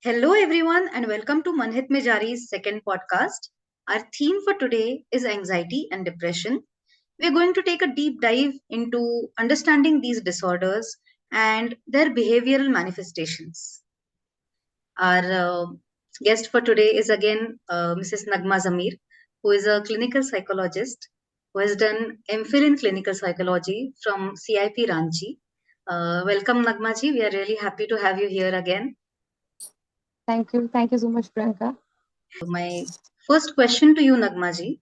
Hello, everyone, and welcome to Manhit Mejari's second podcast. Our theme for today is anxiety and depression. We're going to take a deep dive into understanding these disorders and their behavioral manifestations. Our guest for today is again Mrs. Nagma Zamir, who is a clinical psychologist who has done MPhil in clinical psychology from CIP Ranchi. Welcome, Nagma ji. We are really happy to have you here again. Thank you. Thank you so much, Priyanka. My first question to you, Nagma ji,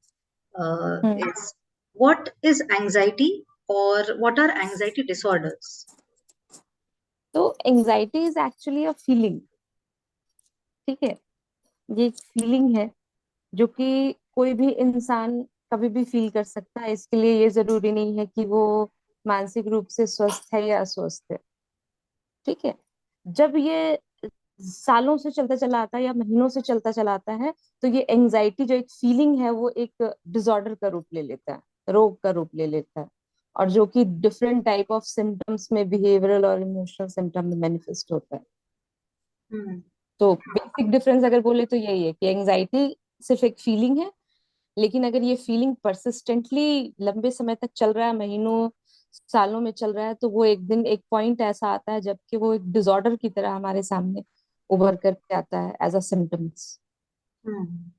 Hmm. is what is anxiety or what are anxiety disorders? तो anxiety is actually a feeling. ठीक है, ये एक feeling है जो कि कोई भी इंसान कभी भी फील कर सकता है. इसके लिए ये जरूरी नहीं है कि वो मानसिक रूप से स्वस्थ है या अस्वस्थ है. ठीक है, जब ये सालों से चलता चला आता है या महीनों से चलता चला आता है, तो ये एंजाइटी जो एक फीलिंग है वो एक डिसऑर्डर का रूप ले लेता है, रोग का रूप ले लेता है. और जो कि डिफरेंट टाइप ऑफ सिम्टम्स में, बिहेवियरल और इमोशनल सिम्टम में मैनिफेस्ट होता है. हम्म. तो बेसिक डिफरेंस अगर बोले तो यही है कि एंजाइटी सिर्फ एक फीलिंग है, लेकिन अगर ये फीलिंग परसिस्टेंटली लंबे समय तक चल रहा है, महीनों सालों में चल रहा है, तो वो एक दिन एक पॉइंट ऐसा आता है जबकि वो एक डिसऑर्डर की तरह हमारे सामने उभर करके आता है एज अ सिम्टम्स. हम्म.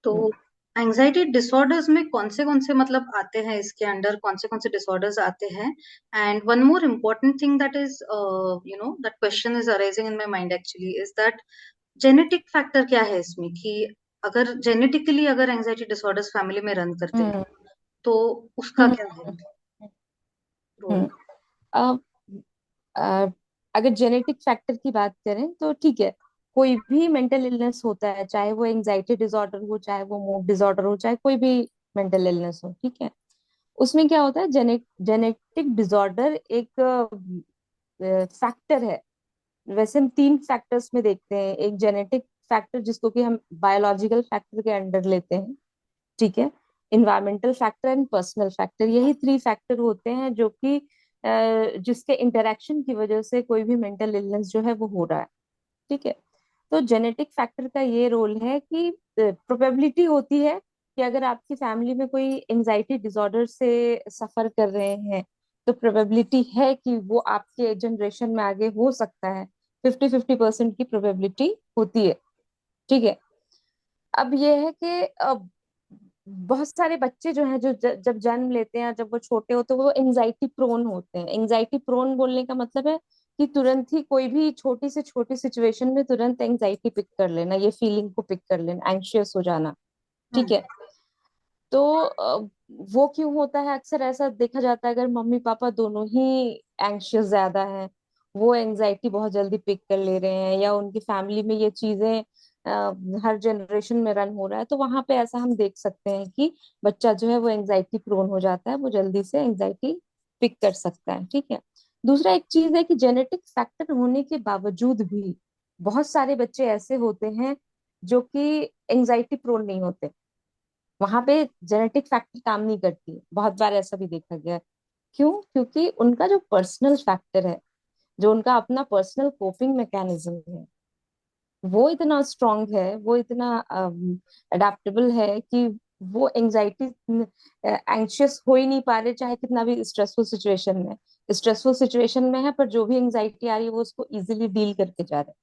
तो एंजाइटी डिसऑर्डर्स में कौन से मतलब आते हैं, इसके अंडर कौन से डिसऑर्डर्स आते हैं? And one more important thing that is that question is arising in my mind actually is that genetic factor क्या है इसमें, कि अगर जेनेटिकली अगर एंजाइटी डिसऑर्डर्स फैमिली में रन करते हैं हम्म. तो उसका हम्म. क्या है रोल? हम्म. अब अ, अगर जेनेटिक फैक्टर की बात करें तो ठीक है, कोई भी मेंटल इलनेस होता है, चाहे वो एंजाइटी डिसऑर्डर हो, चाहे वो मूड डिसऑर्डर हो, चाहे कोई भी मेंटल इलनेस हो. ठीक है, उसमें क्या होता है, जेनेटिक डिसऑर्डर एक फैक्टर है. वैसे हम तीन फैक्टर्स में देखते हैं. एक जेनेटिक फैक्टर जिसको कि हम बायोलॉजिकल फैक्टर के अंडर लेते हैं. ठीक है, environmental factor and personal factor, यही थ्री फैक्टर होते हैं जो कि जिसके इंटरेक्शन की वजह से कोई भी मेंटल इलनेस जो है वो हो रहा है. ठीक है, तो जेनेटिक फैक्टर का ये रोल है कि प्रोबेबिलिटी होती है कि अगर आपकी फैमिली में कोई एंजाइटी डिसऑर्डर से सफर कर रहे हैं, तो प्रोबेबिलिटी है कि वो आपके जनरेशन में आगे हो सकता है. 50-50% की प्रोबेबिलिटी होती है. ठीक है, अब ये है कि बहुत सारे बच्चे जो हैं, जो जब जन्म लेते हैं, जब वो छोटे होते हैं, वो एंजाइटी प्रोन होते हैं. एंजाइटी प्रोन बोलने का मतलब है कि तुरंत ही कोई भी छोटी से छोटी सिचुएशन में तुरंत एंजाइटी पिक कर लेना, ये फीलिंग को पिक कर लेना, एंग्शियस हो जाना. ठीक हम्म. है, तो वो क्यों होता है? अक्सर ऐसा देखा जाता है, अगर मम्मी पापा दोनों ही एंग्शियस ज्यादा हैं, वो एंजाइटी बहुत जल्दी पिक कर ले रहे हैं, या उनकी फैमिली में ये चीजें हर जनरेशन में रन हो रहा है, तो वहां पे ऐसा हम देख सकते हैं कि बच्चा जो है वो एंजाइटी प्रोन हो जाता है, वो जल्दी से एंजाइटी पिक कर सकता है. ठीक है, दूसरा एक चीज है कि जेनेटिक फैक्टर होने के बावजूद भी बहुत सारे बच्चे ऐसे होते हैं जो कि एंजाइटी प्रोन नहीं होते. वहां पे जेनेटिक फैक्टर काम नहीं करती. बहुत बार ऐसा भी देखा गया है. क्यों? क्योंकि उनका जो पर्सनल फैक्टर है, जो उनका अपना पर्सनल कोपिंग मैकेनिज्म है, वो इतना स्ट्रांग है, वो इतना अडेप्टेबल है कि वो एंजाइटी एंग्शियस हो ही नहीं पा रहे, चाहे कितना भी स्ट्रेसफुल सिचुएशन में है, पर जो भी एंजाइटी आ रही है वो उसको इजीली डील करके जा रहे हैं.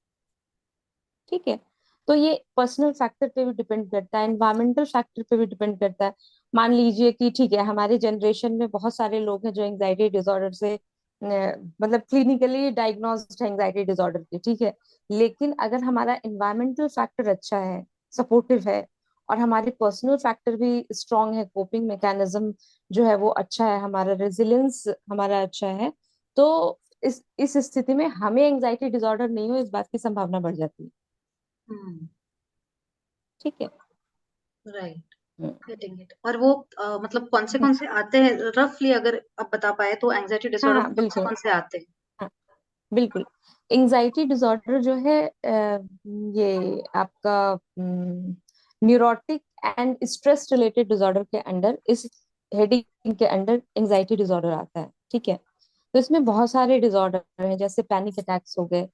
ठीक है, तो ये पर्सनल फैक्टर पे भी डिपेंड करता है, एनवायरमेंटल फैक्टर पे भी डिपेंड करता है. मान लीजिए कि ठीक है, हमारे जनरेशन में बहुत सारे लोग हैं जो एंजाइटी डिसऑर्डर से मतलब क्लिनिकली डायग्नोस्ड है एंजाइटी डिसऑर्डर के. ठीक है, लेकिन अगर हमारा एनवायरमेंटल फैक्टर अच्छा है, सपोर्टिव है, और हमारे पर्सनल फैक्टर भी स्ट्रांग है, कोपिंग मैकेनिज्म जो है वो अच्छा है, हमारा रेजिलियंस हमारा अच्छा है, तो इस स्थिति में हमें एंजाइटी डिसऑर्डर नहीं हो, इस बात की संभावना बढ़ जाती है. हम्म. ठीक है. राइट. हम्म. Getting it. और वो मतलब कौन से आते हैं रफली, अगर आप बता पाए तो एंजाइटी हाँ डिसऑर्डर हाँ, बिल्कुल. कौन से आते हैं? हाँ, बिल्कुल. एंजाइटी डिसऑर्डर जो है ये आपका neurotic and stress related disorder के अंडर, इस हेडिंग के अंडर एंजाइटी डिसऑर्डर आता है. ठीक है, तो इसमें बहुत सारे डिसऑर्डर हैं, जैसे पैनिक अटैक्स हो गए,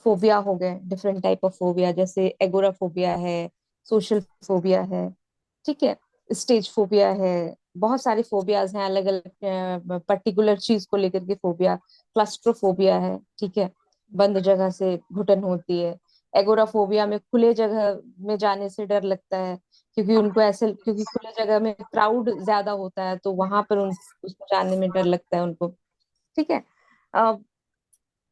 फोबिया हो गए, डिफरेंट टाइप ऑफ फोबिया, जैसे एगोराफोबिया है, सोशल फोबिया है, ठीक है, स्टेज फोबिया है। बहुत सारे फोबियाज हैं अलग अलग, पर्टिकुलर चीज को लेकर के फोबिया। क्लस्ट्रोफोबिया है, ठीक है, बंद जगह से घुटन होती है। एगोराफोबिया में खुले जगह में जाने से डर लगता है, क्योंकि उनको ऐसे, क्योंकि खुले जगह में क्राउड ज्यादा होता है तो वहां पर उन उसको जाने में डर लगता है उनको, ठीक है।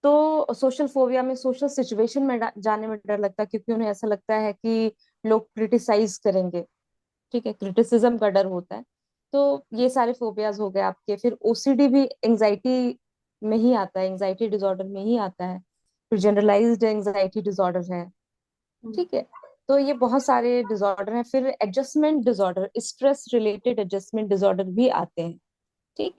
तो सोशल फोबिया में सोशल सिचुएशन में जाने में डर लगता है, क्योंकि उन्हें ऐसा लगता है कि लोग क्रिटिसाइज करेंगे, ठीक है, क्रिटिसिज्म का डर होता है। तो ये सारे फोबियाज हो गए आपके। फिर ओसीडी भी एंजाइटी में ही आता है, एंजाइटी डिसऑर्डर में ही आता है। फिर जनरलाइज्ड एंजाइटी डिसऑर्डर है, हम्म, ठीक है। तो ये बहुत सारे डिसऑर्डर हैं। फिर adjustment disorder, stress related adjustment disorder भी आते हैं, ठीक।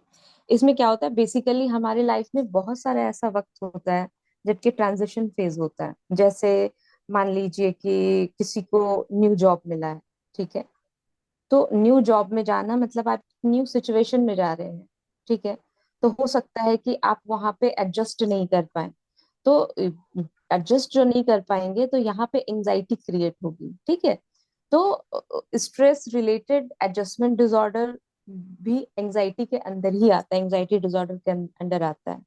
इसमें क्या होता है, बेसिकली हमारी लाइफ में बहुत सारा ऐसा वक्त होता है जबकि ट्रांजिशन फेज होता है। जैसे मान लीजिए कि किसी को न्यू जॉब मिला है, ठीक है। तो न्यू जॉब में जाना मतलब आप न्यू सिचुएशन में जा रहे हैं, ठीक है। तो हो सकता है कि आप वहां पे एडजस्ट नहीं कर पाए। तो एडजस्ट जो नहीं कर पाएंगे तो यहाँ पे एंजाइटी क्रिएट होगी, ठीक है। तो स्ट्रेस रिलेटेड एडजस्टमेंट डिसऑर्डर भी एंजाइटी के अंदर ही आता है, एंजाइटी डिसऑर्डर के अंदर आता है,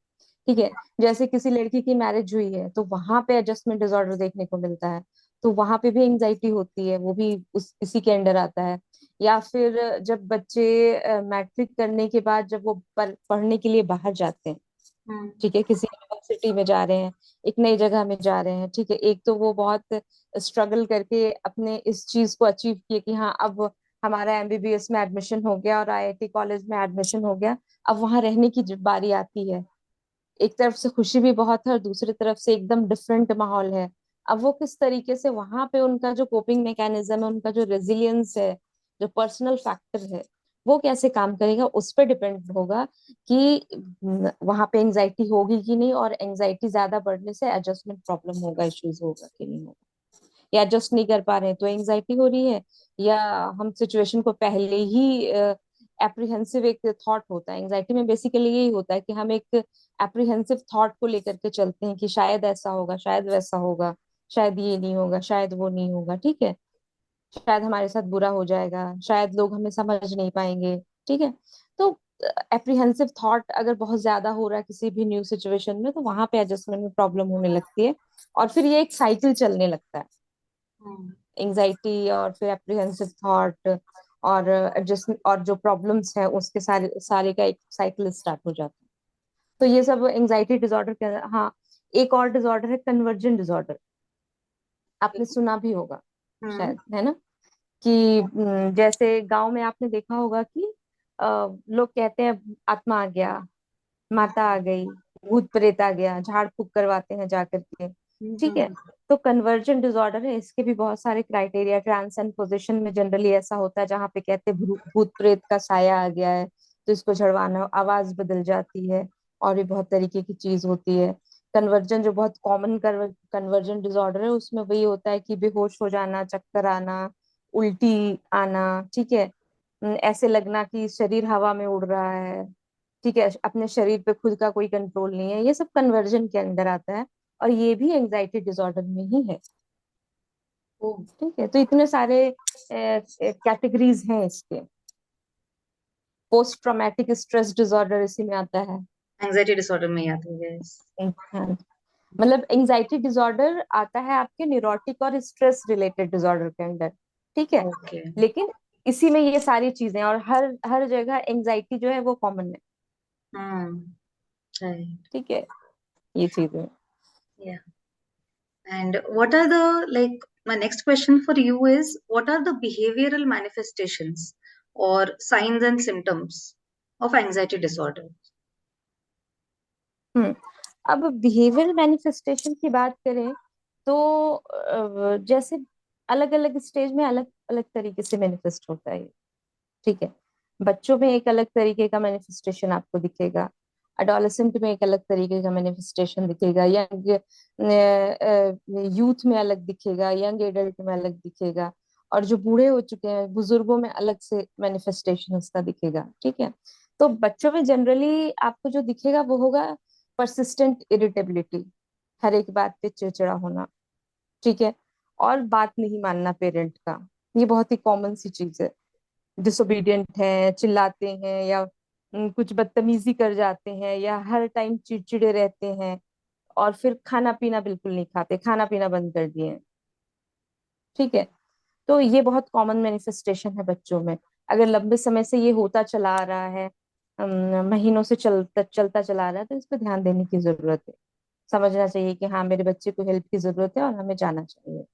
ठीक है। जैसे किसी लड़की की मैरिज हुई है तो वहां पे एडजस्टमेंट डिसऑर्डर देखने को मिलता है, तो वहां पे भी एंजाइटी होती है, वो भी उस इसी के अंडर आता है। या फिर जब बच्चे मैट्रिक करने के बाद जब वो पढ़ने के लिए बाहर जाते हैं, हम्म, ठीक है, किसी यूनिवर्सिटी में जा रहे हैं, एक नई जगह में जा रहे हैं, ठीक है। एक तो वो बहुत स्ट्रगल करके अपने इस चीज को अचीव किए कि हाँ अब हमारा एमबीबीएस में एडमिशन हो गया और आईआईटी कॉलेज में एडमिशन हो गया। अब वहां रहने की बारी आती है। एक तरफ से खुशी भी बहुत है और दूसरी तरफ से एकदम डिफरेंट माहौल है। अब वो किस तरीके से वहां पे उनका जो कोपिंग मैकेनिज्म है, उनका जो रेजिलियंस है, जो पर्सनल फैक्टर है, वो कैसे काम करेगा उस पर डिपेंड होगा कि वहां पे एंजाइटी होगी कि नहीं, और एंजाइटी ज्यादा बढ़ने से एडजस्टमेंट प्रॉब्लम होगा, इश्यूज होगा कि नहीं होगा। या एडजस्ट नहीं कर पा रहे हैं तो एंजाइटी हो रही है, या हम सिचुएशन को पहले ही एप्रीहेंसिव एक थॉट होता है एंजाइटी में, बेसिकली यही होता है कि हम एक एप्रीहेंसिव थॉट को लेकर के चलते हैं कि शायद ऐसा होगा, शायद वैसा होगा, शायद ये नहीं होगा, शायद वो नहीं होगा, ठीक है, शायद हमारे साथ बुरा हो जाएगा, शायद लोग हमें समझ नहीं पाएंगे, ठीक है। तो एप्रीहेंसिव थॉट अगर बहुत ज्यादा हो रहा है किसी भी न्यू सिचुएशन में तो वहां पे एडजस्टमेंट में प्रॉब्लम होने लगती है। और फिर ये एक साइकिल चलने लगता है, हम्म, एंजाइटी और फिर एप्रीहेंसिव थॉट और एडजस्ट और जो प्रॉब्लम्स हैं उसके सारे सारे का एक साइकिल स्टार्ट हो जाता है। तो ये सब एंजाइटी डिसऑर्डर के। हाँ, एक और डिसऑर्डर है कन्वर्जन डिसऑर्डर, आपने सुना भी होगा हम्म, शायद, है ना। कि जैसे गांव में आपने देखा होगा कि लोग कहते हैं आत्मा आ गया, माता आ गई, भूत प्रेत आ गया, झाड़ फूक करवाते हैं जाकर के, ठीक है। हम्म, तो कन्वर्जन डिसऑर्डर है, इसके भी बहुत सारे क्राइटेरिया। ट्रांस एंड पोजीशन में जनरली ऐसा होता है जहाँ पे कहते हैं भूत प्रेत का साया आ गया है तो इसको झड़वाना, आवाज बदल जाती है, और भी बहुत तरीके की चीज होती है। कन्वर्जन जो बहुत कॉमन कन्वर्जन डिसऑर्डर है उसमें वही होता है कि बेहोश हो जाना, चक्कर आना, उल्टी आना, ठीक है, ऐसे लगना कि शरीर हवा में उड़ रहा है, ठीक है, अपने शरीर पे खुद का कोई कंट्रोल नहीं है, ये सब कन्वर्जन के अंदर आता है। और ये भी एंजाइटी डिसऑर्डर में ही है, ओ, ठीक है। तो इतने सारे कैटेगरीज हैं इसके। पोस्ट ट्रॉमेटिक स्ट्रेस डिसऑर्डर इसी में आता है। एंजाइटी डिसऑर्डर में ही आती है, यस। हाँ, मतलब एंजाइटी डिसऑर्डर आता है आपके न्यूरोटिक और स्ट्रेस रिलेटेड डिसऑर्डर के अंदर, ठीक है। ओके। लेकिन इसी में ये सारी चीजें, और हर हर जगह एंजाइटी जो है वो कॉमन है, हम्म, राइट, ठीक है, ये चीजें। या। And what are the, like, my next question for you is, what are the behavioral manifestations or signs and symptoms of anxiety disorder? हम्म अब बिहेवियर मैनिफेस्टेशन की बात करें तो जैसे अलग अलग स्टेज में अलग अलग तरीके से मैनिफेस्ट होता है, ठीक है। बच्चों में एक अलग तरीके का मैनिफेस्टेशन आपको दिखेगा, अडोलेसेंट में एक अलग तरीके का मैनिफेस्टेशन दिखेगा, यंग यूथ में अलग दिखेगा, यंग एडल्ट में अलग दिखेगा, और जो बूढ़े हो चुके हैं बुजुर्गों में अलग से मैनिफेस्टेशन उसका दिखेगा, ठीक है। तो बच्चों में जनरली आपको जो दिखेगा वो होगा परसिस्टेंट इरिटेबिलिटी, हर एक बात पे चिड़चिड़ा होना, ठीक है, और बात नहीं मानना पेरेंट का, ये बहुत ही कॉमन सी चीज है। डिसोबीडियंट है, चिल्लाते हैं, या कुछ बदतमीजी कर जाते हैं, या हर टाइम चिड़चिड़े रहते हैं, और फिर खाना पीना बिल्कुल नहीं खाते, खाना पीना बंद कर दिए हैं, ठीक है। तो ये बहुत कॉमन मैनिफेस्टेशन है बच्चों में। अगर लंबे समय से ये होता चला आ रहा है, महीनों से चलता चला आ रहा है, तो इस पर ध्यान देने की जरूरत है। समझना चाहिए कि हाँ, मेरे बच्चे को हेल्प की जरूरत है और हमें जाना चाहिए,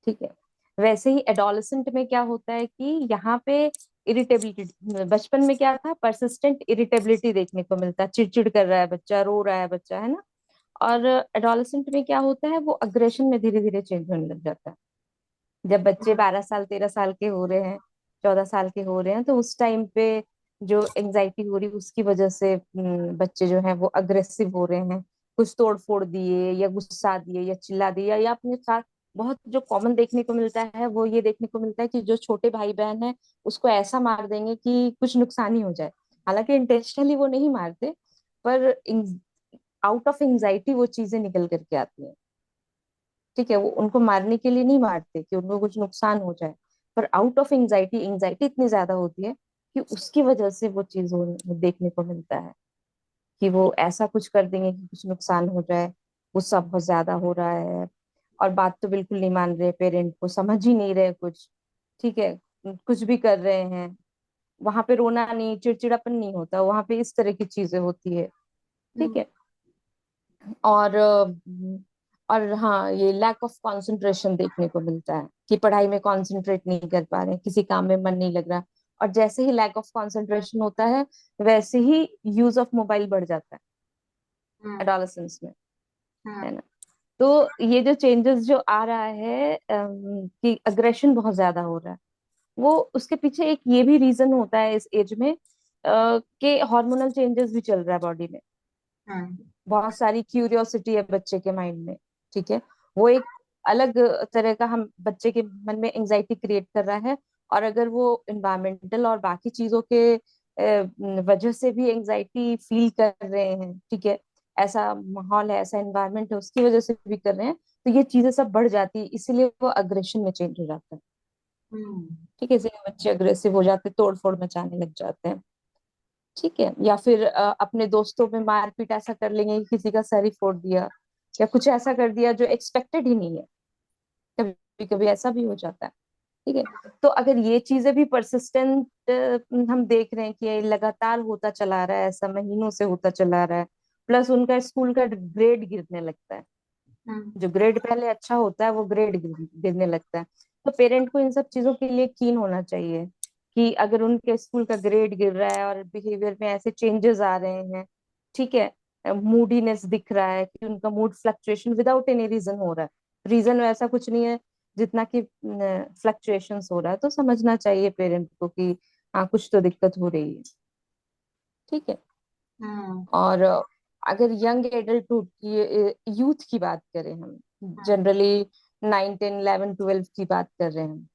ठीक है। वैसे ही एडोलेसेंट में क्या होता है कि यहाँ पे इरिटेबिलिटी, बचपन में क्या था, परसिस्टेंट इरिटेबिलिटी देखने को मिलता है, चिड़चिड़ कर रहा है बच्चा, रो रहा है बच्चा, है ना। और एडोलेसेंट में क्या होता है, वो अग्रेशन में धीरे धीरे चेंज होने लग जाता है। जब बच्चे 12 साल 13 साल के हो रहे हैं, 14 साल के हो रहे हैं, तो उस टाइम पे जो एंजाइटी हो रही है उसकी वजह से बच्चे जो हैं वो अग्रेसिव हो रहे हैं, कुछ तोड़ फोड़ दिए, या गुस्सा दिए, या चिल्ला दिया, या अपने साथ। बहुत जो कॉमन देखने को मिलता है वो ये देखने को मिलता है कि जो छोटे भाई बहन है उसको ऐसा मार देंगे कि कुछ नुकसान ही हो जाए। हालांकि इंटेंशनली वो नहीं मारते, पर आउट ऑफ एंजाइटी वो चीजें निकल करके आती हैं, ठीक है। वो उनको मारने के लिए नहीं मारते कि उनको कुछ नुकसान हो जाए, पर आउट ऑफ एंजाइटी, एंजाइटी इतनी ज्यादा होती है कि उसकी वजह से वो चीज देखने को मिलता है, कि वो ऐसा कुछ कर देंगे कि कुछ नुकसान हो जाए। गुस्सा बहुत ज्यादा हो रहा है, और बात तो बिल्कुल नहीं मान रहे, पेरेंट को समझ ही नहीं रहे कुछ, ठीक है, कुछ भी कर रहे हैं। वहां पे रोना नहीं, चिड़चिड़ापन नहीं होता, वहां पे इस तरह की चीजें होती है, ठीक हम्म, है। और और हाँ, ये लैक ऑफ कंसंट्रेशन देखने को मिलता है, कि पढ़ाई में कंसंट्रेट नहीं कर पा रहे हैं, किसी काम में मन नहीं लग रहा। और जैसे ही लैक ऑफ कंसंट्रेशन होता है, वैसे ही यूज ऑफ मोबाइल बढ़ जाता है हम्म, एडोलेसेंस में, है हम्म, ना। तो ये जो चेंजेस जो आ रहा है, कि अग्रेशन बहुत ज्यादा हो रहा है, वो उसके पीछे एक ये भी रीजन होता है इस एज में, कि हार्मोनल चेंजेस भी चल रहा है बॉडी में। हम्म, बहुत सारी क्यूरियोसिटी है बच्चे के माइंड में, ठीक है। वो एक अलग तरह का हम बच्चे के मन में एंजाइटी क्रिएट कर रहा है। और अगर वो इन्वायरमेंटल और बाकी चीजों के वजह से भी एंजाइटी फील कर रहे हैं, ठीक है, ऐसा माहौल है, ऐसा एनवायरनमेंट है, उसकी वजह से भी कर रहे हैं, तो ये चीजें सब बढ़ जाती है, इसीलिए वो अग्रेशन में चेंज हो जाता है, हम्म, ठीक है। इसलिए बच्चे अग्रेसिव हो जाते हैं, तोड़ फोड़ मचाने लग जाते हैं, ठीक है। या फिर अपने दोस्तों में मारपीट ऐसा कर लेंगे कि किसी का सर ही फोड़ दिया, या कुछ ऐसा कर दिया जो एक्सपेक्टेड ही नहीं है। कभी कभी ऐसा भी हो जाता है, ठीक है। तो अगर ये चीजें भी परसिस्टेंट हम देख रहे हैं कि ये लगातार होता चला रहा है, ऐसा महीनों से होता चला रहा है, प्लस उनका स्कूल का ग्रेड गिरने लगता है, हम्म, जो ग्रेड पहले अच्छा होता है वो ग्रेड गिरने लगता है। तो पेरेंट को इन सब चीजों के लिए कीन होना चाहिए, कि अगर उनके स्कूल का ग्रेड गिर रहा है और बिहेवियर में ऐसे चेंजेस आ रहे हैं, ठीक है, मूडीनेस दिख रहा है, कि उनका mood fluctuation without any reason हो रहा है, रीजन ऐसा कुछ नहीं है जितना कि फ्लक्चुएशंस हो रहा है, तो समझना चाहिए पेरेंट को कि हाँ, कुछ तो दिक्कत हो रही है, ठीक है। हम्म, और अगर यंग एडल्टहुड की, यूथ की बात करें हम, जनरली 9 10 11 12 की बात कर रहे हैं हम,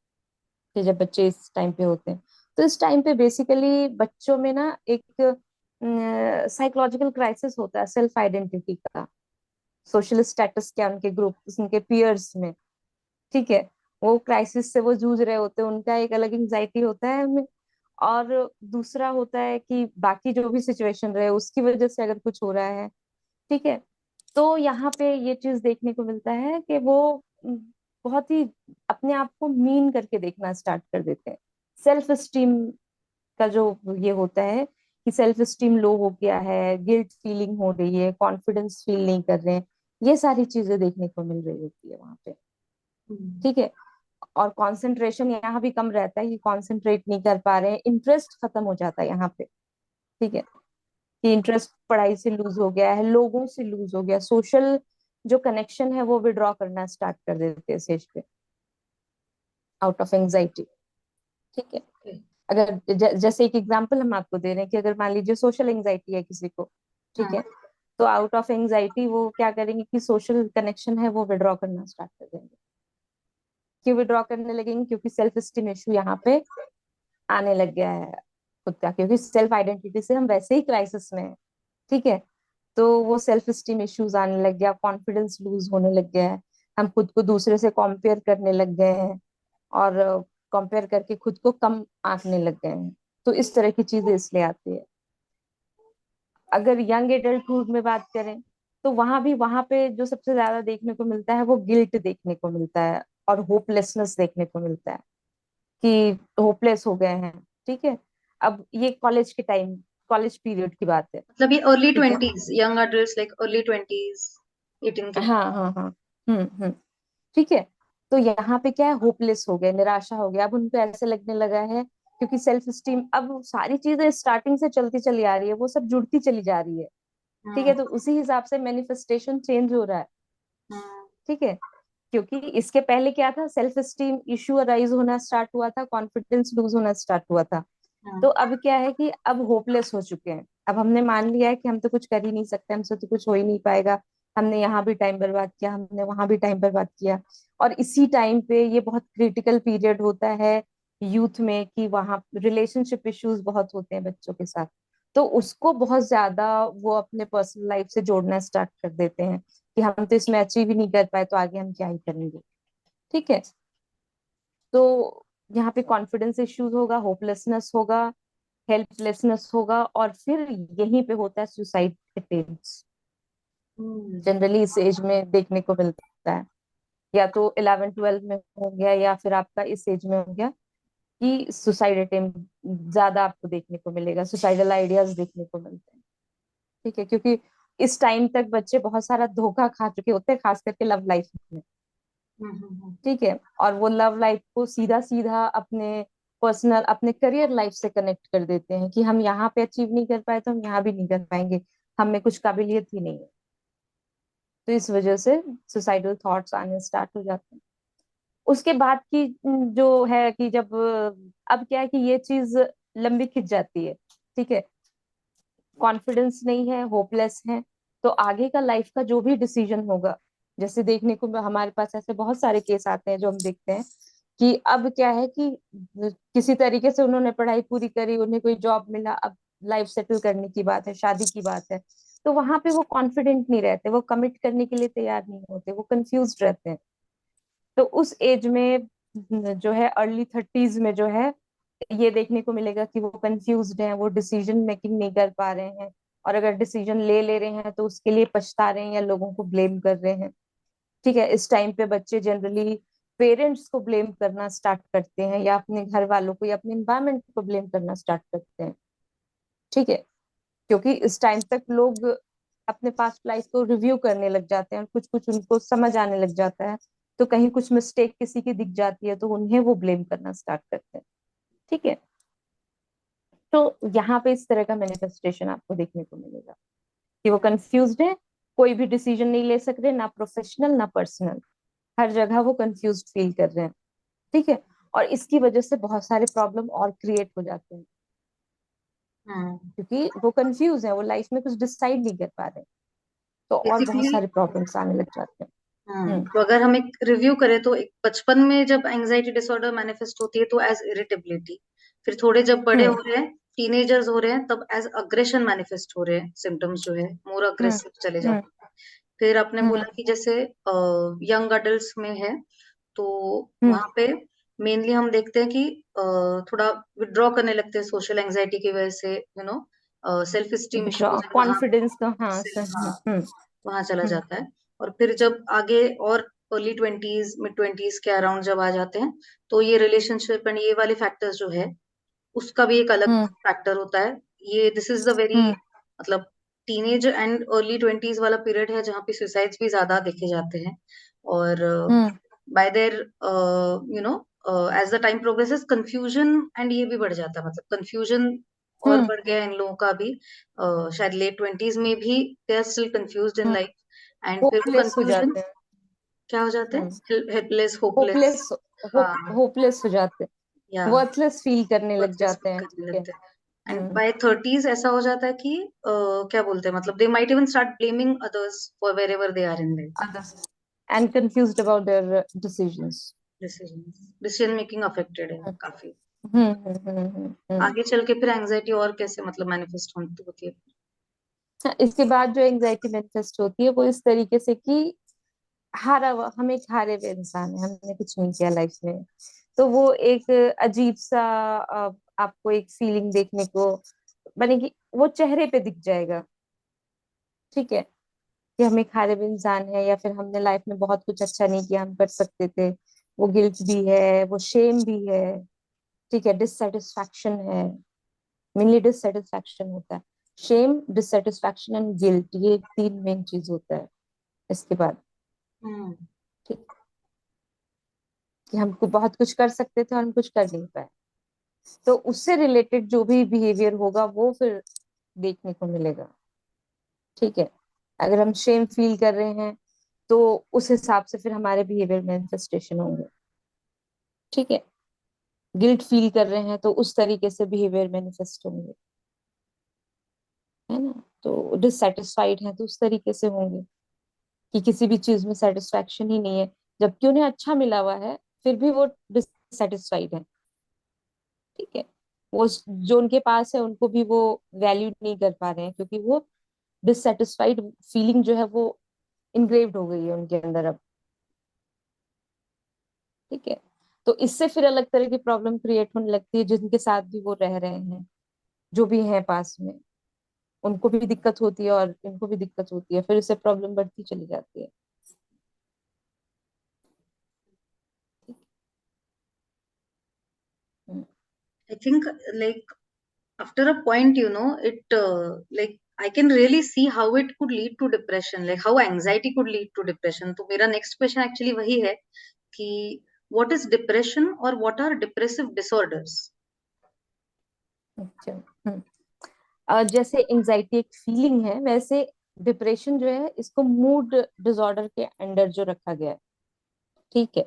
कि जब बच्चे इस टाइम पे होते हैं, तो इस टाइम पे बेसिकली बच्चों में ना एक साइकोलॉजिकल क्राइसिस होता है, सेल्फ आइडेंटिटी का, सोशल स्टेटस क्या, उनके ग्रुप, उनके पियर्स में, ठीक है, वो क्राइसिस से वो जूझ रहे होते हैं, उनका एक अलग एंजाइटी होता है हमें। और दूसरा होता है कि बाकी जो भी सिचुएशन रहे उसकी वजह से अगर कुछ हो रहा है, ठीक है, तो यहाँ पे ये चीज देखने को मिलता है कि वो उम, बहुत ही अपने आप को मीन करके देखना स्टार्ट कर देते हैं। सेल्फ स्टीम का जो ये होता है, कि सेल्फ स्टीम लो हो गया है, गिल्ट फीलिंग हो रही है, कॉन्फिडेंस फील नहीं कर रहे हैं, ये सारी चीजें देखने को मिल रही होती है वहां पे, हम्म, ठीक है। और कंसंट्रेशन यहाँ भी कम रहता है, कि कंसंट्रेट नहीं कर पा रहे हैं, इंटरेस्ट खत्म हो जाता है यहाँ पे, ठीक है, कि इंटरेस्ट पढ़ाई से लूज हो गया है, लोगों से लूज हो गया, सोशल जो कनेक्शन है वो विड्रॉ करना स्टार्ट कर देते हैं स्टेज पे, आउट ऑफ एंजाइटी, ठीक है। okay, अगर जैसे एक एग्जांपल हम आपको दे रहे हैं, कि अगर मान लीजिए सोशल एंजाइटी है किसी को, ठीक हम्म, है, तो आउट ऑफ एंजाइटी वो क्या करेंगे, कि सोशल कनेक्शन है वो विड्रॉ करना स्टार्ट कर देंगे। क्यों विड्रॉ करने लगेंगे, क्योंकि सेल्फ एस्टीम इशू यहाँ पे आने लग गया है खुद का, क्योंकि सेल्फ आइडेंटिटी से हम वैसे ही क्राइसिस में है, ठीक है। तो वो सेल्फ स्टीम इश्यूज आने लग गया, कॉन्फिडेंस लूज होने लग गया है, हम खुद को दूसरे से कंपेयर करने लग गए हैं, और कंपेयर करके खुद को कम आंकने लग गए हैं। तो इस तरह की चीजें इसलिए आती है। अगर यंग एडल्टहुड में बात करें, तो वहां पे जो सबसे ज्यादा देखने को मिलता है वो गिल्ट देखने को मिलता है, और होपलेसनेस देखने को मिलता है, कि होपलेस हो गए हैं। ठीक है, अब ये कॉलेज के टाइम, कॉलेज पीरियड की बात है। मतलब ये अर्ली ठीक है, 20s, young adult like early 20s, 18 के। हाँ हाँ हाँ, हम्म। ठीक है, तो यहाँ पे क्या है, होपलेस हो गए, निराशा हो गया, अब उनको ऐसे लगने लगा है, क्योंकि सेल्फ स्टीम, अब सारी चीजें स्टार्टिंग से चलती चली आ रही है, वो सब जुड़ती चली जा रही है। ठीक हम्म है, तो उसी हिसाब से मैनिफेस्टेशन चेंज हो रहा है। हम्म ठीक है, क्योंकि इसके पहले क्या था, सेल्फ स्टीम इशू अराइज होना स्टार्ट हुआ था, कॉन्फिडेंस लूज होना स्टार्ट हुआ था। तो हम्म अब क्या है कि अब होपलेस हो चुके हैं, अब हमने मान लिया है कि हम तो कुछ कर ही नहीं सकते, हमसे तो कुछ हो ही नहीं पाएगा, हमने यहाँ भी टाइम बर्बाद किया, हमने वहां भी टाइम बर्बाद किया। और इसी टाइम पे ये बहुत क्रिटिकल पीरियड होता है यूथ में, कि वहाँ रिलेशनशिप इश्यूज बहुत होते हैं बच्चों के साथ, तो उसको बहुत ज्यादा वो अपने पर्सनल लाइफ से जोड़ना स्टार्ट कर देते हैं, कि हम तो इसमें अचीव ही नहीं कर पाए, तो आगे हम क्या ही करेंगे। ठीक है, तो यहाँ पे कॉन्फिडेंस इश्यूज होगा, होपलेसनेस होगा, हेल्पलेसनेस होगा, और फिर यहीं पे होता है सुसाइड अटेम्प्ट्स। हम्म जनरली इस एज में देखने को मिलता है, या तो 11 12 में हो गया, या फिर आपका इस एज में हो गया, कि सुसाइड अटेम्प्ट ज्यादा आपको देखने को मिलेगा, सुसाइडल आइडियाज देखने को मिलते हैं। ठीक है, क्योंकि इस टाइम तक बच्चे बहुत सारा धोखा खा चुके होते हैं, खास करके लव लाइफ में। हम्म। ठीक है, और वो लव लाइफ को सीधा सीधा अपने पर्सनल, अपने करियर लाइफ से कनेक्ट कर देते हैं, कि हम यहाँ पे अचीव नहीं कर पाए तो हम यहाँ भी नहीं कर पाएंगे, हम में कुछ काबिलियत ही नहीं है। तो इस वजह से सुसाइडल थॉट्स आने स्टार्ट हो जाते हैं। उसके बाद की जो है कि जब अब क्या है कि ये चीज लंबी खिंच जाती है। ठीक है, कॉन्फिडेंस नहीं है, होपलेस है, तो आगे का लाइफ का जो भी डिसीजन होगा, जैसे देखने को हमारे पास ऐसे बहुत सारे केस आते हैं जो हम देखते हैं, कि अब क्या है कि किसी तरीके से उन्होंने पढ़ाई पूरी करी, उन्हें कोई जॉब मिला, अब लाइफ सेटल करने की बात है, शादी की बात है, तो वहां पे वो कॉन्फिडेंट नहीं रहते, वो कमिट करने के लिए तैयार नहीं होते, वो कंफ्यूज रहते हैं। तो उस एज में जो है अर्ली 30s में जो है, ये देखने को मिलेगा कि वो कंफ्यूज्ड हैं, वो डिसीजन मेकिंग नहीं कर पा रहे हैं, और अगर डिसीजन ले रहे हैं तो उसके लिए पछता रहे हैं या लोगों को ब्लेम कर रहे हैं। ठीक है, इस टाइम पे बच्चे जनरली पेरेंट्स को ब्लेम करना स्टार्ट करते हैं, या अपने घर वालों को या अपने इन्वायरमेंट को ब्लेम करना स्टार्ट करते हैं। ठीक है, क्योंकि इस टाइम तक लोग अपने पास्ट लाइफ को रिव्यू करने लग जाते हैं, और कुछ कुछ उनको समझ आने लग जाता है, तो कहीं कुछ मिस्टेक किसी की दिख जाती है तो उन्हें वो ब्लेम करना स्टार्ट करते हैं। ठीक है, तो यहाँ पे इस तरह का मैनिफेस्टेशन आपको देखने को मिलेगा, कि वो कंफ्यूज्ड है, कोई भी डिसीजन नहीं ले सक रहे, ना प्रोफेशनल ना पर्सनल, हर जगह वो कंफ्यूज्ड फील कर रहे हैं। ठीक है, और इसकी वजह से बहुत सारे प्रॉब्लम और क्रिएट हो जाते हैं, हम्म क्योंकि वो कंफ्यूज है, वो लाइफ में कुछ डिसाइड नहीं कर पा रहे, तो और बहुत बेसिकली, सारे प्रॉब्लम्स आने लग जाते हैं। हम्म तो अगर हम एक रिव्यू करें तो एक बचपन में जब एंजाइटी डिसऑर्डर मैनिफेस्ट होती है तो एज इरिटेबिलिटी, फिर थोड़े जब बड़े हो हम्म रहे हैं, टीनेजर्स हो रहे हैं, तब एज अग्रेशन मैनिफेस्ट हो रहे हैं, सिम्टम्स जो है मोर हम्म अग्रेसिव चले हम्म जाते हैं। फिर आपने हम्म बोला कि जैसे यंग अडल्ट में है, तो हम्म वहां पे मेनली हम देखते हैं कि थोड़ा विड्रॉ करने लगते हैं सोशल एंजाइटी की वजह से, सेल्फ स्टीम विड्रॉ इश्यूज वहां कॉन्फिडेंस का, हाँ से, सर, हाँ, हम्म वहां चला हम्म जाता है। और फिर जब आगे और अर्ली 20s मिड 20s के अराउंड जब आ जाते हैं, तो ये रिलेशनशिप एंड ये वाले फैक्टर्स जो है, उसका भी एक अलग हम्म फैक्टर होता है। ये दिस इज द वेरी, हम्म मतलब टीनेज एंड अर्ली 20s वाला पीरियड है जहाँ पे सुसाइड्स भी ज्यादा देखे जाते हैं। और hmm by there you know as the time progresses, confusion and ये भी बढ़ जाता है, मतलब कंफ्यूजन और हम्म बढ़ गया इन लोगों का भी। शायद लेट 20s में भी they are still confused in life, and फिर वो होपलेस हो कंफ्यूजन जाते हैं। क्या हो जाते हम्म हैं, हेल्पलेस, होपलेस। होपलेस, हाँ, होपलेस हो जाते या हैं, वर्थलेस फील करने लग वर्थलेस जाते फील हैं। करने ठीक है, लगते हैं। एंड हम्म, बाय 30s ऐसा हो जाता है कि क्या बोलते हैं, मतलब they might even start blaming others for wherever they are in life. others and confused about their decisions. Decision making affected है काफी। हम्म हम्म हम्म हम्म हम्म। आगे चल के फिर एंजाइटी और कैसे मतलब मैनिफेस्ट होती है? हाँ, इसके बाद जो एंजाइटी मैनिफेस्ट होती है वो इस तरीके से कि हम एक हारे हुए इंसान है, हमने कुछ नहीं किया लाइफ में। तो वो एक अजीब सा आपको एक फीलिंग देखने को बनेगी, वो चेहरे पे दिख जाएगा। ठीक है, कि हम एक हारे हुए इंसान है, या फिर हमने लाइफ में बहुत कुछ अच्छा नहीं किया, हम कर सकते थे। वो गिल्ट भी है, वो शेम भी है। ठीक है, डिससेटिस्फैक्शन है, मेनली डिससेटिस्फैक्शन होता है। शेम, डिससेटिस्फैक्शन एंड गिल्ट, ये तीन मेन चीज होता है इसके बाद। हम्म। ठीक, कि हमको बहुत कुछ कर सकते थे और हम कुछ कर नहीं पाए। तो उससे रिलेटेड जो भी बिहेवियर होगा वो फिर देखने को मिलेगा। ठीक है, अगर हम शेम फील कर रहे हैं तो उस हिसाब से फिर हमारे बिहेवियर मैनिफेस्टेशन होंगे। ठीक है, गिल्ट फील कर रहे हैं तो उस तरीके से बिहेवियर मैनिफेस्ट होंगे, है ना। तो डिससेटिस्फाइड हैं तो उस तरीके से होंगे, कि किसी भी चीज में सेटिस्फैक्शन ही नहीं है, जबकि उन्हें अच्छा मिला हुआ है फिर भी वो डिससेटिस्फाइड है। ठीक है, वो जो उनके पास है उनको भी वो वैल्यू नहीं कर पा रहे हैं, क्योंकि वो डिससेटिस्फाइड फीलिंग जो है वो इनग्रेव्ड हो गई है उनके अंदर अब। ठीक है, तो इससे फिर अलग तरह की प्रॉब्लम क्रिएट होने लगती है, जिनके साथ भी वो रह रहे हैं, जो भी हैं पास में, उनको भी दिक्कत होती है और इनको भी दिक्कत होती है, फिर इससे प्रॉब्लम बढ़ती चली जाती है। हम्म, I think like after a point, it like I can really see how it could lead to depression, like how anxiety could lead to depression. तो मेरा next question actually वही है कि what is depression or what are depressive disorders? अच्छा। जैसे anxiety एक feeling है, वैसे डिप्रेशन जो है इसको मूड डिसऑर्डर के अंडर जो रखा गया है। ठीक है,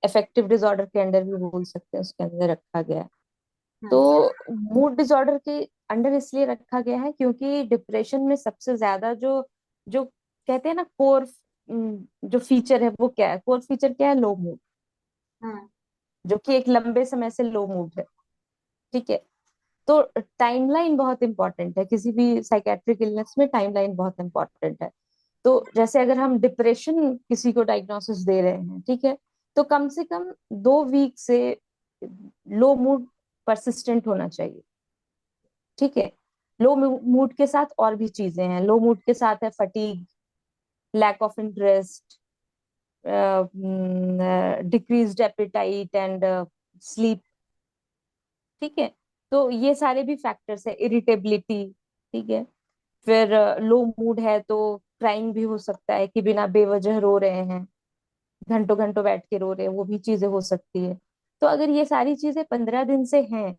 अफेक्टिव डिसऑर्डर के अंडर भी बोल सकते हैं, उसके अंदर रखा गया है। हम्म। तो मूड डिसऑर्डर के अंडर इसलिए रखा गया है क्योंकि डिप्रेशन में सबसे ज्यादा जो जो कहते हैं ना कोर, जो फीचर है वो क्या है, कोर फीचर क्या है, लो मूड, हम्म। जो कि एक लंबे समय से लो मूड है। ठीक है, तो टाइमलाइन बहुत इंपॉर्टेंट है, किसी भी साइकेट्रिक इलनेस में टाइमलाइन बहुत इंपॉर्टेंट है। तो जैसे अगर हम डिप्रेशन किसी को डायग्नोसिस दे रहे हैं, ठीक है, तो कम से कम 2 वीक से लो मूड परसिस्टेंट होना चाहिए। ठीक है, लो मूड के साथ और भी चीजें हैं, लो मूड के साथ है fatigue, lack of interest, decreased appetite and sleep. ठीक है, तो ये सारे भी फैक्टर्स है, इरिटेबिलिटी। ठीक है, फिर लो मूड है तो क्राइम भी हो सकता है, कि बिना बेवजह रो रहे हैं, घंटों घंटों बैठ के रो रहे हैं, वो भी चीजें हो सकती है। तो अगर ये सारी चीजें 15 दिन से हैं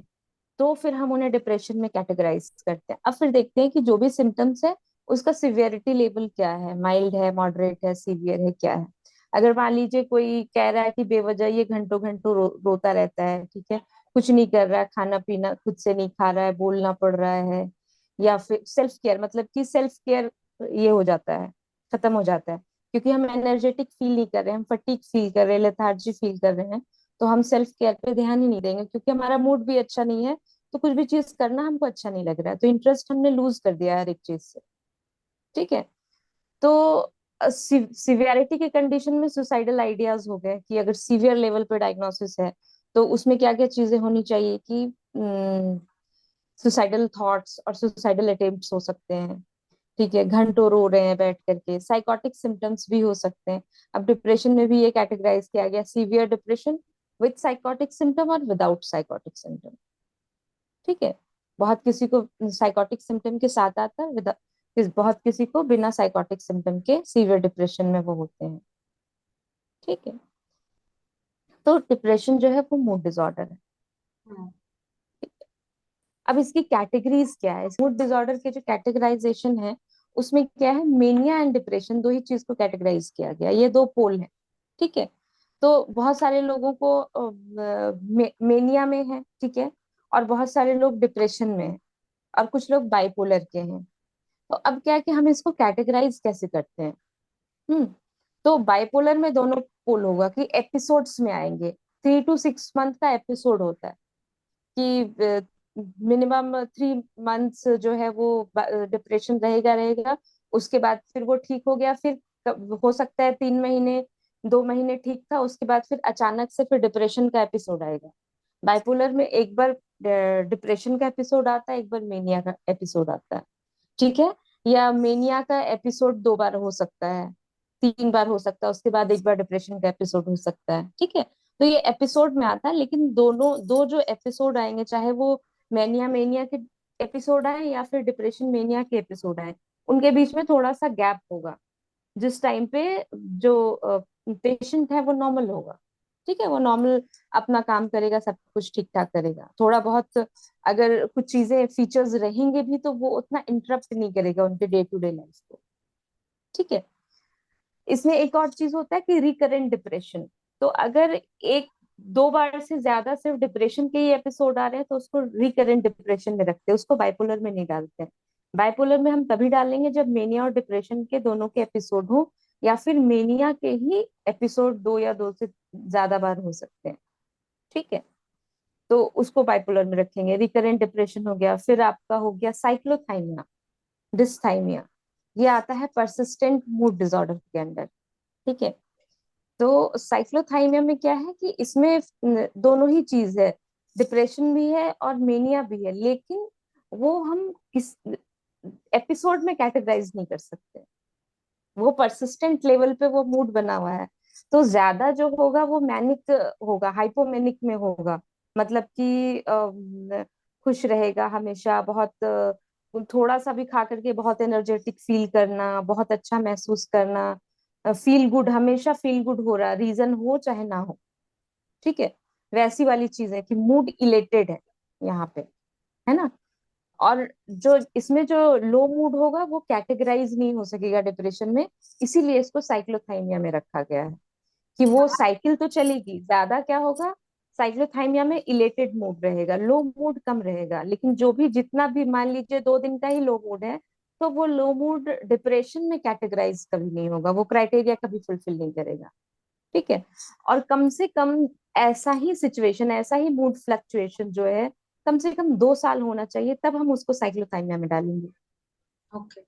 तो फिर हम उन्हें डिप्रेशन में कैटेगराइज करते हैं। अब फिर देखते हैं कि जो भी सिम्टम्स है उसका सिवियरिटी लेवल क्या है, माइल्ड है, मॉडरेट है, सीवियर है, क्या है। अगर मान लीजिए कोई कह रहा है कि बेवजह ये घंटों घंटों रोता रहता है, ठीक है, कुछ नहीं कर रहा है, खाना पीना खुद से नहीं खा रहा है, बोलना पड़ रहा है, या फिर सेल्फ केयर, मतलब कि सेल्फ केयर ये हो जाता है, खत्म हो जाता है, क्योंकि हम एनर्जेटिक फील नहीं कर रहे हैं, हम फटीग फील कर रहे हैं, लेथार्जी फील कर रहे हैं, तो हम सेल्फ केयर पे ध्यान ही नहीं देंगे, क्योंकि हमारा मूड भी अच्छा नहीं है। तो कुछ भी चीज करना हमको अच्छा नहीं लग रहा है, तो इंटरेस्ट हमने लूज कर दिया है हर एक चीज से। ठीक है, तो सिवियरिटी के कंडीशन में सुसाइडल आइडियाज हो गए, कि अगर सीवियर लेवल पे डायग्नोसिस है तो उसमें क्या क्या चीजें होनी चाहिए, कि सुसाइडल थॉट्स और सुसाइडल अटेम्प्ट्स हो सकते हैं। ठीक है, घंटों रो रहे हैं बैठ करके, साइकोटिक सिम्टम्स भी हो सकते हैं। अब डिप्रेशन में भी ये कैटेगराइज किया गया, severe depression with psychotic symptom और विदाउट साइकोटिक सिम्टम। ठीक है, बहुत किसी को साइकोटिक सिम्टम के साथ आता है, बहुत किसी को बिना साइकोटिक सिम्टम के सीवियर डिप्रेशन में वो होते हैं। ठीक है, तो डिप्रेशन जो है वो मूड डिसऑर्डर है। हम्म। अब इसकी कैटेगरीज क्या है, मूड डिसऑर्डर के जो कैटेगराइजेशन है उसमें क्या है, मेनिया एंड डिप्रेशन, दो ही चीज को कैटेगराइज किया गया, ये दो पोल है। ठीक है, तो बहुत सारे लोगों को मेनिया में है, ठीक है, और बहुत सारे लोग डिप्रेशन में है, और कुछ लोग बाइपोलर के हैं। तो अब क्या है कि हम इसको कैटेगराइज कैसे करते हैं। हम्म, तो बाइपोलर में दोनों पोल होगा, कि एपिसोड्स में आएंगे, 3 to 6 मंथ का एपिसोड होता है, कि मिनिमम 3 मंथ्स जो है वो डिप्रेशन रहेगा रहेगा। उसके बाद फिर वो ठीक हो गया, फिर हो सकता है 3 महीने 2 महीने ठीक था, उसके बाद फिर अचानक से फिर डिप्रेशन का एपिसोड आएगा। बाइपोलर में एक बार डिप्रेशन का एपिसोड आता है, एक बार मेनिया का एपिसोड आता है। ठीक है। या मेनिया का एपिसोड 2 बार हो सकता है, 3 बार हो सकता है, उसके बाद एक बार डिप्रेशन का एपिसोड हो सकता है। ठीक है। तो ये एपिसोड में आता है, लेकिन दोनों दो जो एपिसोड आएंगे, चाहे वो मेनिया मेनिया के एपिसोड आए या फिर डिप्रेशन मेनिया के एपिसोड आए, उनके बीच में थोड़ा सा गैप होगा, जिस टाइम पे जो पेशेंट है वो नॉर्मल होगा। ठीक है, वो नॉर्मल अपना काम करेगा, सब कुछ ठीक ठाक करेगा। थोड़ा बहुत अगर कुछ चीजें फीचर्स रहेंगे भी तो वो उतना इंटरप्ट नहीं करेगा उनके डे टू डे लाइफ को। ठीक है। इसमें एक और चीज होता है कि रिकरेंट डिप्रेशन। तो अगर एक 2 बार से ज्यादा सिर्फ डिप्रेशन के ही एपिसोड आ रहे हैं तो उसको रिकरेंट डिप्रेशन में रखते हैं, उसको बाइपोलर में नहीं डालते हैं। बाइपोलर में हम तभी डालेंगे जब मेनिया और डिप्रेशन के दोनों के एपिसोड हो, या फिर मेनिया के ही एपिसोड 2 या 2 से ज्यादा बार हो सकते हैं। ठीक है। तो उसको बाइपोलर में रखेंगे। रिकरेंट डिप्रेशन हो गया, फिर आपका हो गया साइक्लोथाइमिया, डिस्थाइमिया। ये आता है परसिस्टेंट मूड डिसऑर्डर के अंडर। ठीक है। तो साइक्लोथाइमिया में क्या है कि इसमें दोनों ही चीज है, डिप्रेशन भी है और मेनिया भी है, लेकिन वो हम किस एपिसोड में कैटेगराइज नहीं कर सकते। वो परसिस्टेंट लेवल पे वो मूड बना हुआ है। तो ज्यादा जो होगा वो मैनिक होगा, हाइपोमेनिक में होगा। मतलब कि खुश रहेगा हमेशा, बहुत थोड़ा सा भी खा करके बहुत एनर्जेटिक फील करना, बहुत अच्छा महसूस करना, फील गुड, हमेशा फील गुड हो रहा, रीजन हो चाहे ना हो। ठीक है। वैसी वाली चीजें कि मूड इलेटेड है यहाँ पे, है ना। और जो इसमें जो लो मूड होगा वो कैटेगराइज नहीं हो सकेगा डिप्रेशन में, इसीलिए इसको साइक्लोथाइमिया में रखा गया है। कि वो साइकिल तो चलेगी, ज्यादा क्या होगा, साइक्लोथाइमिया में इलेटेड मूड रहेगा, लो मूड कम रहेगा। लेकिन जो भी जितना भी मान लीजिए 2 दिन का ही लो मूड है, तो वो लो मूड डिप्रेशन में कैटेगराइज कभी नहीं होगा, वो क्राइटेरिया कभी फुलफिल नहीं करेगा। ठीक है। और कम से कम ऐसा ही सिचुएशन, ऐसा ही मूड फ्लक्चुएशन जो है, कम से कम 2 साल होना चाहिए, तब हम उसको साइक्लोथाइमिया में डालेंगे। ओके।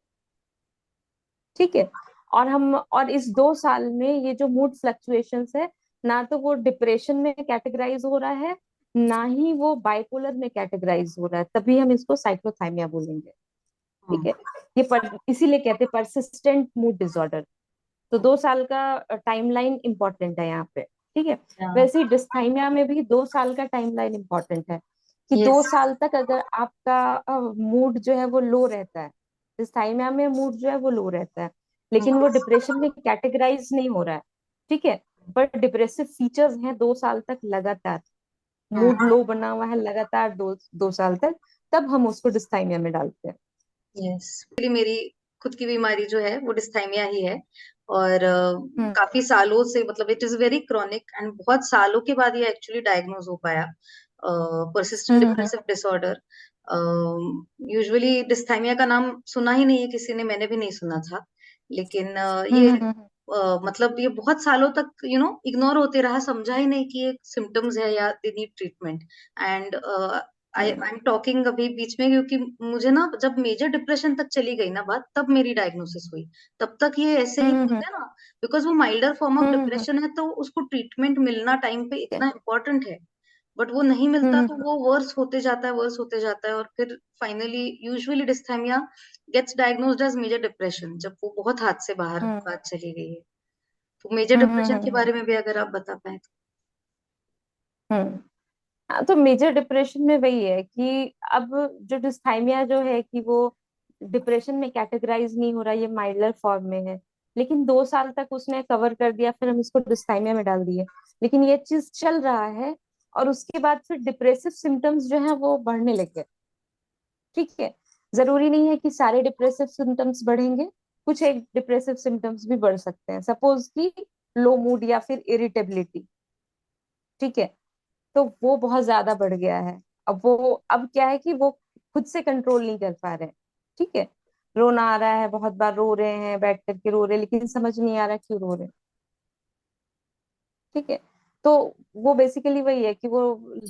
ठीक है। और इस 2 साल में ये जो मूड फ्लक्चुएशंस है, ना तो वो डिप्रेशन में कैटेगराइज हो रहा है, ना ही वो बाइपोलर में कैटेगराइज हो रहा है, तभी हम इसको साइक्लोथाइमिया बोलेंगे। ठीक है। इसीलिए कहते हैं परसिस्टेंट मूड डिसऑर्डर। तो 2 साल का टाइमलाइन इंपॉर्टेंट है यहाँ पे। ठीक है। वैसे ही डिस्थाइमिया में भी 2 साल का टाइमलाइन इंपॉर्टेंट है, कि दो यस। साल तक अगर आपका मूड जो है वो लो रहता है, डिस्थाइमिया में मूड जो है वो लो रहता है, लेकिन वो डिप्रेशन में कैटेगराइज नहीं हो रहा है। ठीक है। बट डिप्रेसिव फीचर्स हैं 2 साल तक लगातार, मूड लो बना हुआ है लगातार 2 साल तक, तब हम उसको डिस्थाइमिया में डालते हैं। यस, मेरी खुद की बीमारी जो है वो डिस्थाइमिया ही है। और हम्म काफी सालों से, मतलब it is very chronic, and बहुत सालों के बाद ये एक्चुअली डायग्नोज हो पाया, परसिस्टेंट हम्म डिप्रेसिव डिसऑर्डर। यूजुअली डिस्थाइमिया का नाम सुना ही नहीं है किसी ने, मैंने भी नहीं सुना था। लेकिन हम्म ये हम्म हम्म मतलब ये बहुत सालों तक इग्नोर होते रहा, समझा ही नहीं कि ये सिम्टम्स है या they need treatment. And I hmm am talking अभी बीच में, क्योंकि मुझे ना जब मेजर डिप्रेशन तक चली गई ना बात, तब मेरी डायग्नोसिस हुई। तब तक ये ऐसे ही हम्म हम्म बोलते हैं ना, बिकॉज वो milder form of hmm, depression है, तो उसको ट्रीटमेंट मिलना टाइम पे ठीक है। इतना इम्पोर्टेंट है। बट वो नहीं हम्म मिलता, हम्म तो हम्म वो वर्स होते जाता है, वर्स होते जाता है, और फिर finally usually dysthymia gets diagnosed as major depression जब वो बहुत हाथ से बाहर हम्म बात चली गई है। तो मेजर हम्म हम्म डिप्रेशन हम्म के हम्म बारे में भी अगर आप बता पाए तो। हम्म। हाँ, तो मेजर डिप्रेशन में वही है कि अब जो डिस्थाइमिया जो है कि वो डिप्रेशन में कैटेगराइज नहीं हो रहा, ये माइल्डर फॉर्म में है, लेकिन 2 साल तक उसने कवर कर दिया, फिर हम इसको डिस्थाइमिया में डाल दिए। लेकिन ये चीज चल रहा है, और उसके बाद फिर डिप्रेसिव सिम्टम्स जो है वो बढ़ने लगे। ठीक है। जरूरी नहीं है कि सारे डिप्रेसिव सिम्टम्स बढ़ेंगे, कुछ एक डिप्रेसिव सिम्टम्स भी बढ़ सकते हैं, सपोज कि लो मूड या फिर इरिटेबिलिटी। ठीक है। तो वो बहुत ज्यादा बढ़ गया है। अब क्या है कि वो खुद से कंट्रोल नहीं कर पा रहे हैं। ठीक है। रोना आ रहा है, बहुत बार रो रहे हैं, बैठ करके रो रहे हैं, लेकिन समझ नहीं आ रहा क्यों रो रहे हैं। ठीक है। तो वो बेसिकली वही है कि वो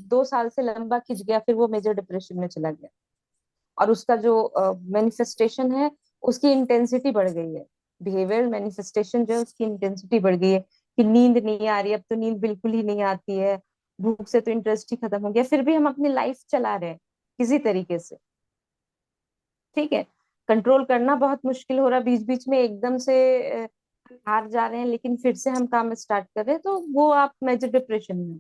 2 साल से लंबा खिंच गया, फिर वो मेजर डिप्रेशन में चला गया, और उसका जो मैनिफेस्टेशन है, उसकी इंटेंसिटी बढ़ गई है। बिहेवियरल मैनिफेस्टेशन जो है उसकी इंटेंसिटी बढ़ गई है, कि नींद नहीं आ रही, अब तो नींद बिल्कुल ही नहीं आती है, भूख से तो इंटरेस्ट ही खत्म हो गया, फिर भी हम अपनी लाइफ चला रहे हैं किसी तरीके से। ठीक है, कंट्रोल करना बहुत मुश्किल हो रहा है, बीच बीच में एकदम से अ, हार जा रहे हैं, लेकिन फिर से हम काम स्टार्ट कर रहे हैं, तो वो आप मेजर डिप्रेशन में,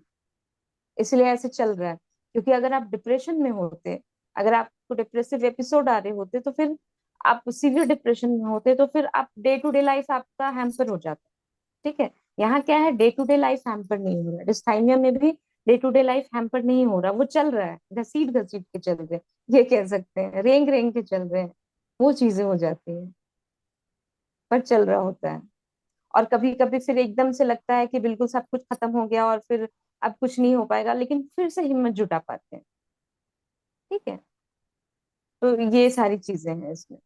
इसलिए ऐसे चल रहा है। क्योंकि अगर आप डिप्रेशन में होते, अगर आपको डिप्रेसिव एपिसोड आ रहे होते, तो फिर आप सीवियर डिप्रेशन में होते, तो फिर आप डे टू डे लाइफ आपका हैम्पर हो जाता। ठीक है, यहाँ क्या है, day to day life hamper नहीं हो रहा है, डिस्थाइमिया में भी day to day life hamper नहीं हो रहा, वो चल रहा है, घसीट घसीट के चल रहे हैं, ये कह सकते हैं, रेंग रेंग के चल रहे हैं, वो चीजें हो जाती हैं, पर चल रहा होता है। और कभी कभी फिर एकदम से लगता है कि बिल्कुल सब कुछ खत्म हो गया और फिर अब कुछ नहीं हो पाएगा, लेकिन फिर से हिम्मत जुटा पाते हैं। ठीक है, तो ये सारी चीजें हैं इसमें।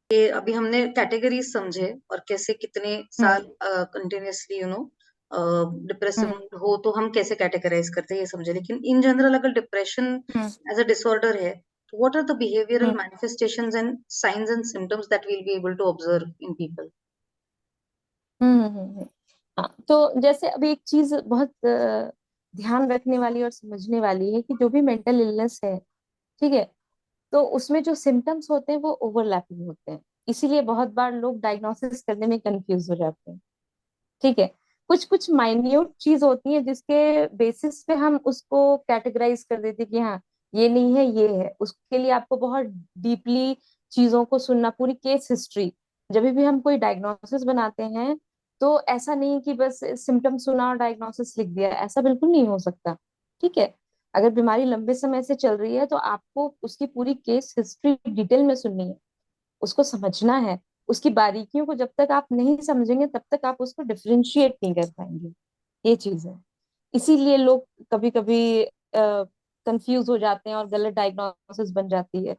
ये अभी हमने कैटेगरीज समझे और कैसे कितने हम्म। साल कंटिन्यूअसली डिप्रेसिव हम्म। हो तो हम कैसे कैटेगराइज करते हैं ये समझे, लेकिन इन जनरल अगर depression hmm. As a disorder है तो what are the behavioural hmm. Manifestations and signs and symptoms that we'll be able to observe in people. हाँ, तो जैसे अभी एक चीज बहुत ध्यान रखने वाली और समझने वाली है, कि जो भी मेंटल इलनेस है, ठीक है, तो उसमें जो सिम्टम्स होते हैं वो ओवरलैपिंग होते हैं, इसीलिए बहुत बार लोग डायग्नोसिस करने में कंफ्यूज हो जाते हैं। ठीक है, कुछ कुछ माइन्यूट चीज होती है जिसके बेसिस पे हम उसको कैटेगराइज कर देते हैं कि हाँ, ये नहीं है, ये है। उसके लिए आपको बहुत डीपली चीजों को सुनना, पूरी केस हिस्ट्री, जब भी हम कोई डायग्नोसिस बनाते हैं, तो ऐसा नहीं कि बस सिम्टम सुना और डायग्नोसिस लिख दिया, ऐसा बिल्कुल नहीं हो सकता। ठीक है, अगर बीमारी लंबे समय से चल रही है, तो आपको उसकी पूरी केस हिस्ट्री डिटेल में सुननी है, उसको समझना है, उसकी बारीकियों को जब तक आप नहीं समझेंगे तब तक आप उसको डिफरेंशिएट नहीं कर पाएंगे। ये चीज है, इसीलिए लोग कभी कभी कंफ्यूज हो जाते हैं और गलत डायग्नोसिस बन जाती है,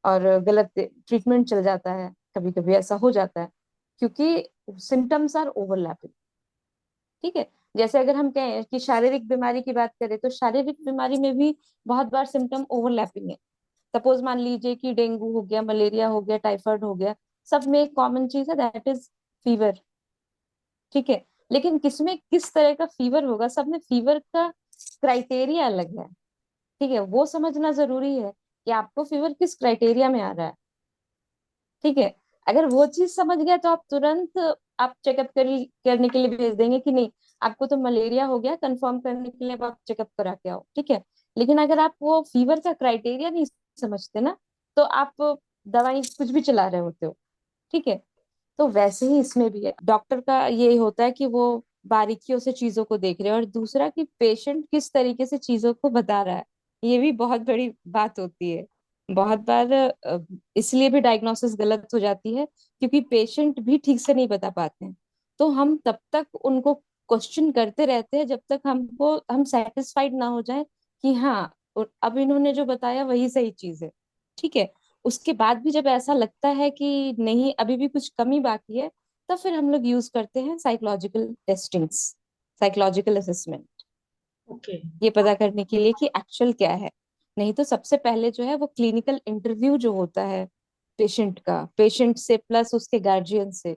और गलत ट्रीटमेंट चल जाता है, कभी कभी ऐसा हो जाता है, क्योंकि सिम्टम्स आर ओवरलैपिंग। ठीक है, जैसे अगर हम कहें कि शारीरिक बीमारी की बात करें, तो शारीरिक बीमारी में भी बहुत बार सिम्टम ओवरलैपिंग है। सपोज मान लीजिए कि डेंगू हो गया, मलेरिया हो गया, टाइफाइड हो गया, सब में एक कॉमन चीज है, दैट इज फीवर। ठीक है, लेकिन किसमें किस तरह का फीवर होगा, सब में फीवर का क्राइटेरिया अलग है। ठीक है, वो समझना जरूरी है कि आपको फीवर किस क्राइटेरिया में आ रहा है। ठीक है, अगर वो चीज समझ गया तो आप तुरंत आप चेकअप करने के लिए भेज देंगे कि नहीं, आपको तो मलेरिया हो गया, कंफर्म करने के लिए अब आप चेकअप करा के आओ। ठीक है, लेकिन अगर आप वो फीवर का क्राइटेरिया नहीं समझते ना, तो आप दवाई कुछ भी चला रहे होते हो। ठीक है, तो वैसे ही इसमें भी है, डॉक्टर का ये होता है कि वो बारीकियों से चीजों को देख रहे हैं, और दूसरा कि पेशेंट किस तरीके से चीजों को बता रहा है, ये भी बहुत बड़ी बात होती है। बहुत बार इसलिए भी डायग्नोसिस गलत हो जाती है, क्योंकि पेशेंट भी ठीक से नहीं बता पाते हैं, तो हम तब तक उनको क्वेश्चन करते रहते हैं जब तक हम सेटिस्फाइड ना हो जाए कि हाँ, और अब इन्होंने जो बताया वही सही चीज है। ठीक है, उसके बाद भी जब ऐसा लगता है कि नहीं, अभी भी कुछ कमी बाकी है, तब फिर हम लोग यूज करते हैं psychological testings, psychological assessment, okay. ये पता करने के लिए कि एक्चुअल क्या है। नहीं तो सबसे पहले जो है वो क्लिनिकल इंटरव्यू जो होता है पेशेंट का, पेशेंट से प्लस उसके गार्जियन से,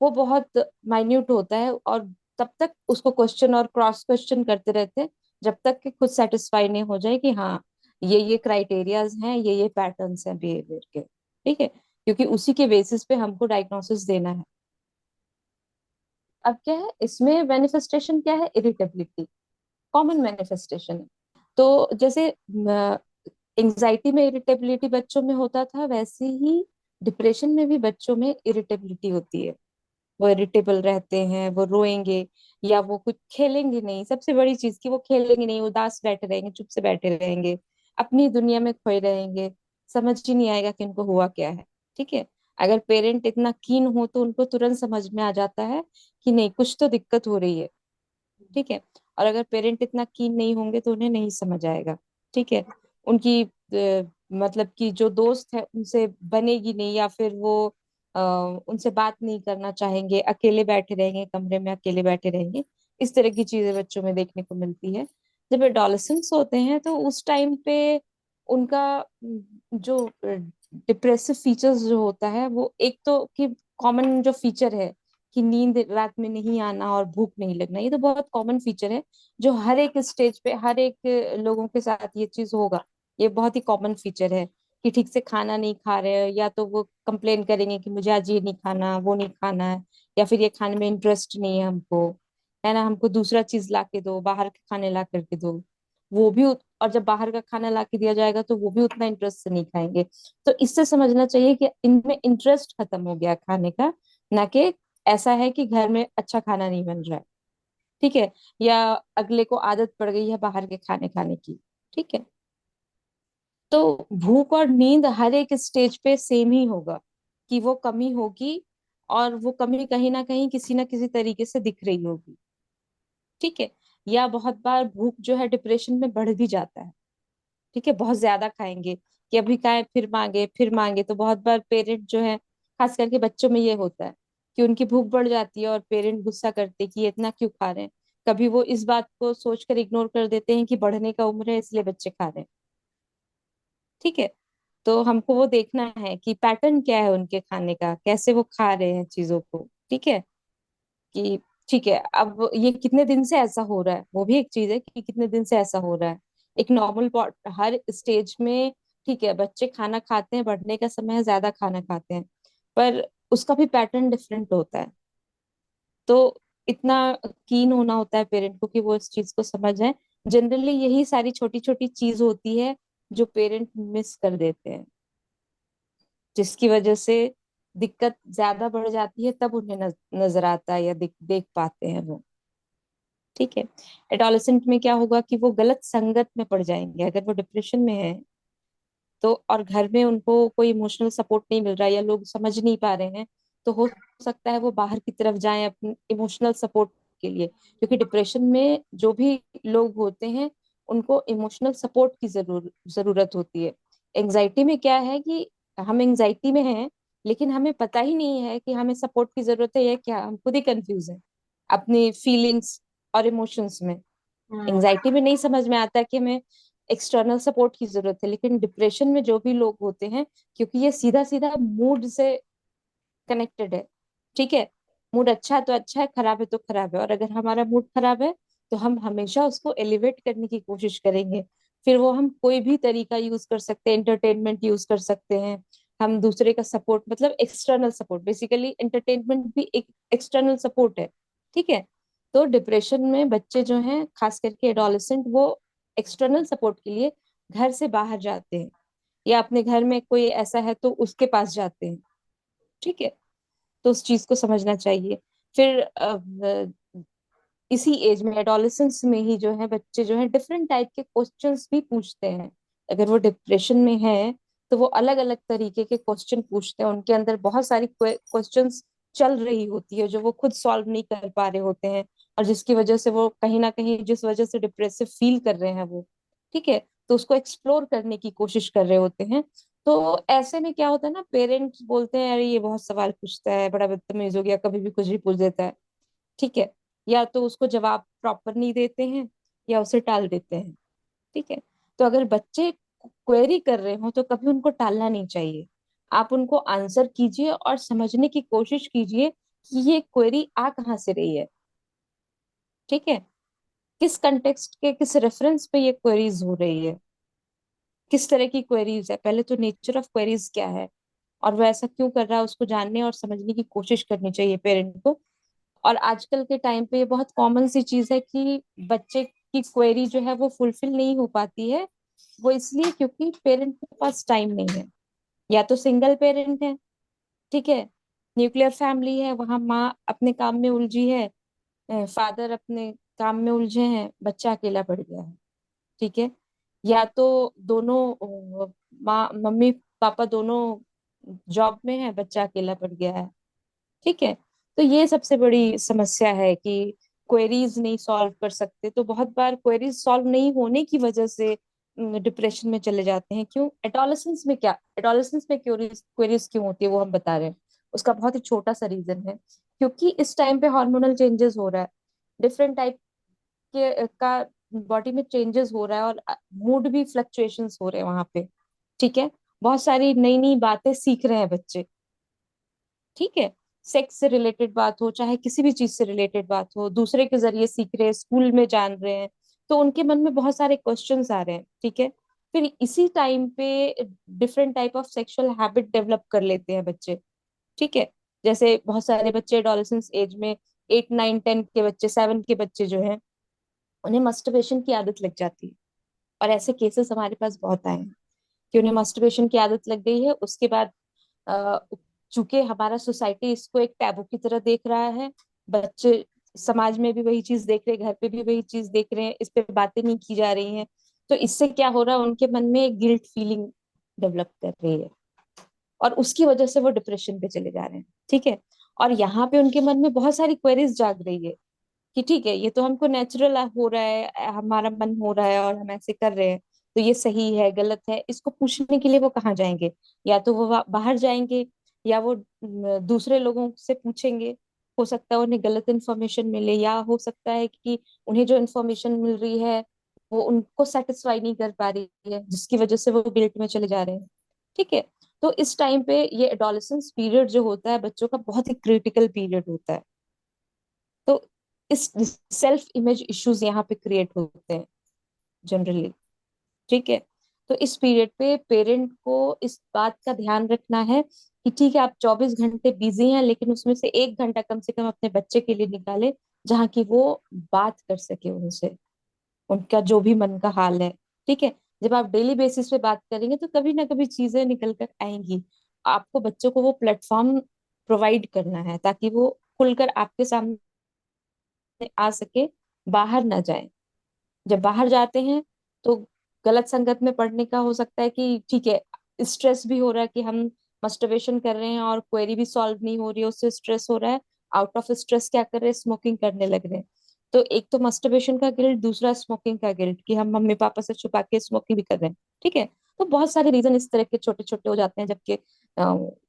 वो बहुत माइन्यूट होता है, और तब तक उसको क्वेश्चन और क्रॉस क्वेश्चन करते रहते हैं जब तक कि खुद सेटिस्फाई नहीं हो जाए कि हाँ, ये क्राइटेरियाज हैं, ये पैटर्न्स हैं बिहेवियर के। ठीक है, क्योंकि उसी के बेसिस पे हमको डायग्नोसिस देना है। अब क्या है इसमें मैनिफेस्टेशन, क्या है, इरिटेबिलिटी, कॉमन मैनिफेस्टेशन है। तो जैसे एंजाइटी में इरिटेबिलिटी बच्चों में होता था, वैसे ही डिप्रेशन में भी बच्चों में इरिटेबिलिटी होती है। वो इरिटेबल रहते हैं, वो रोएंगे, या वो कुछ खेलेंगे नहीं, सबसे बड़ी चीज कि वो खेलेंगे नहीं, उदास बैठे रहेंगे, चुप से बैठे रहेंगे, अपनी दुनिया में खोए रहेंगे, समझ ही नहीं आएगा कि उनको हुआ क्या है। ठीक है, अगर पेरेंट इतना कीन हो तो उनको तुरंत समझ में आ जाता है कि नहीं, कुछ तो दिक्कत हो रही है। ठीक है, और अगर पेरेंट इतना कीन नहीं होंगे तो उन्हें नहीं समझ आएगा। ठीक है, उनकी मतलब कि जो दोस्त है उनसे बनेगी नहीं, या फिर वो उनसे बात नहीं करना चाहेंगे, अकेले बैठे रहेंगे, कमरे में अकेले बैठे रहेंगे, इस तरह की चीजें बच्चों में देखने को मिलती है। जब एडोलेसेंट्स होते हैं तो उस टाइम पे उनका जो डिप्रेसिव फीचर्स जो होता है वो एक तो कि कॉमन जो फीचर है कि नींद रात में नहीं आना और भूख नहीं लगना, ये तो बहुत कॉमन फीचर है जो हर एक स्टेज पे हर एक लोगों के साथ ये चीज होगा। ये बहुत ही कॉमन फीचर है कि ठीक से खाना नहीं खा रहे हैं, या तो वो कंप्लेन करेंगे कि मुझे आज ये नहीं खाना वो नहीं खाना है, या फिर ये खाने में इंटरेस्ट नहीं है हमको, है ना, हमको दूसरा चीज ला के दो, बाहर के खाने ला करके दो। वो भी और जब बाहर का खाना ला के दिया जाएगा तो वो भी उतना इंटरेस्ट से नहीं खाएंगे। तो इससे समझना चाहिए कि इनमें इंटरेस्ट खत्म हो गया खाने का, ना कि ऐसा है कि घर में अच्छा खाना नहीं बन रहा है। ठीक है, या अगले को आदत पड़ गई है बाहर के खाने खाने की। ठीक है, तो भूख और नींद हर एक स्टेज पे सेम ही होगा कि वो कमी होगी, और वो कमी कहीं ना किसी तरीके से दिख रही होगी। ठीक है, या बहुत बार भूख जो है डिप्रेशन में बढ़ भी जाता है। ठीक है, बहुत ज्यादा खाएंगे कि अभी खाए फिर मांगे, तो बहुत बार पेरेंट जो है, खास करके बच्चों में ये होता है कि उनकी भूख बढ़ जाती है और पेरेंट गुस्सा करते हैं कि ये इतना क्यों खा रहे हैं। कभी वो इस बात को सोचकर इग्नोर कर देते हैं कि बढ़ने का उम्र है इसलिए बच्चे खा रहे हैं। ठीक है, तो हमको वो देखना है कि पैटर्न क्या है उनके खाने का, कैसे वो खा रहे हैं चीजों को। ठीक है, कि ठीक है अब ये कितने दिन से ऐसा हो रहा है, वो भी एक चीज है कि कितने दिन से ऐसा हो रहा है। एक नॉर्मल हर स्टेज में, ठीक है, बच्चे खाना खाते हैं, बढ़ने का समय है, ज्यादा खाना खाते हैं, पर उसका भी पैटर्न डिफरेंट होता है। तो इतना कीन होना होता है पेरेंट को कि वो इस चीज को समझ जाए। जनरली यही सारी छोटी छोटी चीज होती है जो पेरेंट मिस कर देते हैं, जिसकी वजह से दिक्कत ज्यादा बढ़ जाती है, तब उन्हें नजर आता है या देख पाते हैं वो। ठीक है, एडोलेसेंट में क्या होगा कि वो गलत संगत में पड़ जाएंगे अगर वो डिप्रेशन में है तो, और घर में उनको कोई इमोशनल सपोर्ट नहीं मिल रहा है या लोग समझ नहीं पा रहे हैं, तो हो सकता है वो बाहर की तरफ जाएं अपने इमोशनल सपोर्ट के लिए। क्योंकि डिप्रेशन में जो भी लोग होते हैं उनको इमोशनल सपोर्ट की जरूरत होती है। एंजाइटी में क्या है कि हम एंजाइटी में हैं लेकिन हमें पता ही नहीं है कि हमें सपोर्ट की जरूरत है या क्या, हम खुद ही कंफ्यूज हैं अपनी फीलिंग्स और इमोशंस में। हम्म। एंजाइटी में नहीं समझ में आता कि हमें एक्सटर्नल सपोर्ट की जरूरत है, लेकिन डिप्रेशन में जो भी लोग होते हैं, क्योंकि ये सीधा सीधा मूड से कनेक्टेड है। ठीक है, मूड अच्छा है तो अच्छा है, खराब है तो खराब है, और अगर हमारा मूड खराब है तो हम हमेशा उसको एलिवेट करने की कोशिश करेंगे। फिर वो हम कोई भी तरीका यूज कर सकते हैं, एंटरटेनमेंट यूज कर सकते हैं, हम दूसरे का सपोर्ट, मतलब एक्सटर्नल सपोर्ट, बेसिकली एंटरटेनमेंट भी एक एक्सटर्नल सपोर्ट है। ठीक है, तो डिप्रेशन में बच्चे जो हैं, खास करके एडोलेसेंट, वो एक्सटर्नल सपोर्ट के लिए घर से बाहर जाते हैं, या अपने घर में कोई ऐसा है तो उसके पास जाते हैं। ठीक है, तो उस चीज को समझना चाहिए। फिर इसी एज में एडोलेसेंस में ही जो है बच्चे जो है डिफरेंट टाइप के क्वेश्चंस भी पूछते हैं। अगर वो डिप्रेशन में है तो वो अलग अलग तरीके के क्वेश्चन पूछते हैं, उनके अंदर बहुत सारी क्वेश्चंस चल रही होती है जो वो खुद सॉल्व नहीं कर पा रहे होते हैं, और जिसकी वजह से वो कहीं ना कहीं, जिस वजह से डिप्रेसिव फील कर रहे हैं वो, ठीक है, तो उसको एक्सप्लोर करने की कोशिश कर रहे होते हैं। तो ऐसे में क्या होता है ना, पेरेंट्स बोलते हैं अरे ये बहुत सवाल पूछता है, बड़ा बदतमीज हो गया, कभी भी कुछ भी पूछ देता है। ठीक है, या तो उसको जवाब प्रॉपर नहीं देते हैं या उसे टाल देते हैं। ठीक है, तो अगर बच्चे क्वेरी कर रहे हो तो कभी उनको टालना नहीं चाहिए। आप उनको आंसर कीजिए और समझने की कोशिश कीजिए कि ये क्वेरी आ कहाँ से रही है। ठीक है, किस कंटेक्स्ट के, किस रेफरेंस पे ये क्वेरीज हो रही है, किस तरह की क्वेरीज है, पहले तो नेचर ऑफ क्वेरीज क्या है और वो ऐसा क्यों कर रहा है, उसको जानने और समझने की कोशिश करनी चाहिए पेरेंट को। और आजकल के टाइम पे ये बहुत कॉमन सी चीज है कि बच्चे की क्वेरी जो है वो फुलफिल नहीं हो पाती है। वो इसलिए क्योंकि पेरेंट के पास टाइम नहीं है, या तो सिंगल पेरेंट है, ठीक है, न्यूक्लियर फैमिली है, वहां माँ अपने काम में उलझी है, फादर अपने काम में उलझे हैं, बच्चा अकेला पड़ गया है। ठीक है, या तो दोनों माँ मम्मी पापा दोनों जॉब में है, बच्चा अकेला पड़ गया है। ठीक है, तो ये सबसे बड़ी समस्या है कि क्वेरीज नहीं सॉल्व कर सकते, तो बहुत बार क्वेरीज सॉल्व नहीं होने की वजह से डिप्रेशन में चले जाते हैं। क्यों, एडोलेसेंस में क्या, एडोलेसेंस में क्वेरीज क्वेरीज क्यों होती है वो हम बता रहे हैं। उसका बहुत ही छोटा सा रीजन है, क्योंकि इस टाइम पे हार्मोनल चेंजेस हो रहा है। डिफरेंट टाइप के का बॉडी में चेंजेस हो रहा है, और मूड भी फ्लक्चुएशंस हो रहे हैं वहां पे। ठीक है, बहुत सारी नई नई बातें सीख रहे हैं बच्चे। ठीक है, सेक्स से रिलेटेड बात हो, चाहे किसी भी चीज से रिलेटेड बात हो, दूसरे के जरिए सीख रहे हैं, स्कूल में जान रहे हैं, तो उनके मन में बहुत सारे क्वेश्चंस आ रहे हैं। ठीक है, फिर इसी टाइम पे different type of sexual habit develop कर लेते हैं बच्चे। ठीक है, जैसे बहुत सारे बच्चे एडोलेसेंस एज में, 8 9 10 के बच्चे, 7 के बच्चे जो हैं, उन्हें मस्टरबेशन की आदत लग जाती है। और ऐसे केसेस हमारे पास बहुत आए हैं कि उन्हें मस्टरबेशन की आदत लग गई है। उसके बाद अ, चूंकि हमारा सोसाइटी इसको एक टैबू की तरह देख रहा है, बच्चे समाज में भी वही चीज देख रहे हैं, घर पे भी वही चीज देख रहे हैं, इस पे बातें नहीं की जा रही हैं, तो इससे क्या हो रहा है, उनके मन में एक गिल्ट फीलिंग डेवलप कर रही है, और उसकी वजह से वो डिप्रेशन पे चले जा रहे हैं। ठीक है, और यहाँ पे उनके मन में बहुत सारी क्वेरीज जाग रही है कि ठीक है, ये तो हमको नेचुरल हो रहा है, हमारा मन हो रहा है और हम ऐसे कर रहे हैं, तो ये सही है गलत है, इसको पूछने के लिए वो कहाँ जाएंगे? या तो वो बाहर जाएंगे, या वो दूसरे लोगों से पूछेंगे। हो सकता है उन्हें गलत इन्फॉर्मेशन मिले, या हो सकता है कि उन्हें जो इन्फॉर्मेशन मिल रही है वो उनको सेटिस्फाई नहीं कर पा रही है, जिसकी वजह से वो गिल्ट में चले जा रहे हैं। ठीक है, तो इस टाइम पे ये एडोलेसेंस पीरियड जो होता है बच्चों का, बहुत ही क्रिटिकल पीरियड होता है। तो इस सेल्फ इमेज इश्यूज यहाँ पे क्रिएट होते हैं जनरली। ठीक है, तो इस पीरियड पे पेरेंट को इस बात का ध्यान रखना है कि ठीक है, आप 24 घंटे बिजी हैं, लेकिन उसमें से 1 घंटा कम से कम अपने बच्चे के लिए निकाले, जहाँ की वो बात कर सके उनसे, उनका जो भी मन का हाल है। ठीक है, जब आप डेली बेसिस पे बात करेंगे तो कभी ना कभी चीजें निकल कर आएंगी। आपको बच्चों को वो प्लेटफॉर्म प्रोवाइड करना है ताकि वो खुलकर आपके सामने आ सके, बाहर ना जाए। जब बाहर जाते हैं तो गलत संगत में पढ़ने का हो सकता है कि ठीक है, स्ट्रेस भी हो रहा है कि हम मस्टरबेशन कर रहे हैं और क्वेरी भी सॉल्व नहीं हो रही है, उससे स्ट्रेस हो रहा है। आउट ऑफ स्ट्रेस क्या कर रहे हैं, स्मोकिंग करने लग रहे हैं। तो एक तो मस्टरबेशन का गिल्ट, दूसरा स्मोकिंग का गिल्ट कि हम मम्मी पापा से छुपा के स्मोकिंग भी कर रहे हैं। ठीक है, तो बहुत सारे रीजन इस तरह के छोटे छोटे हो जाते हैं, जबकि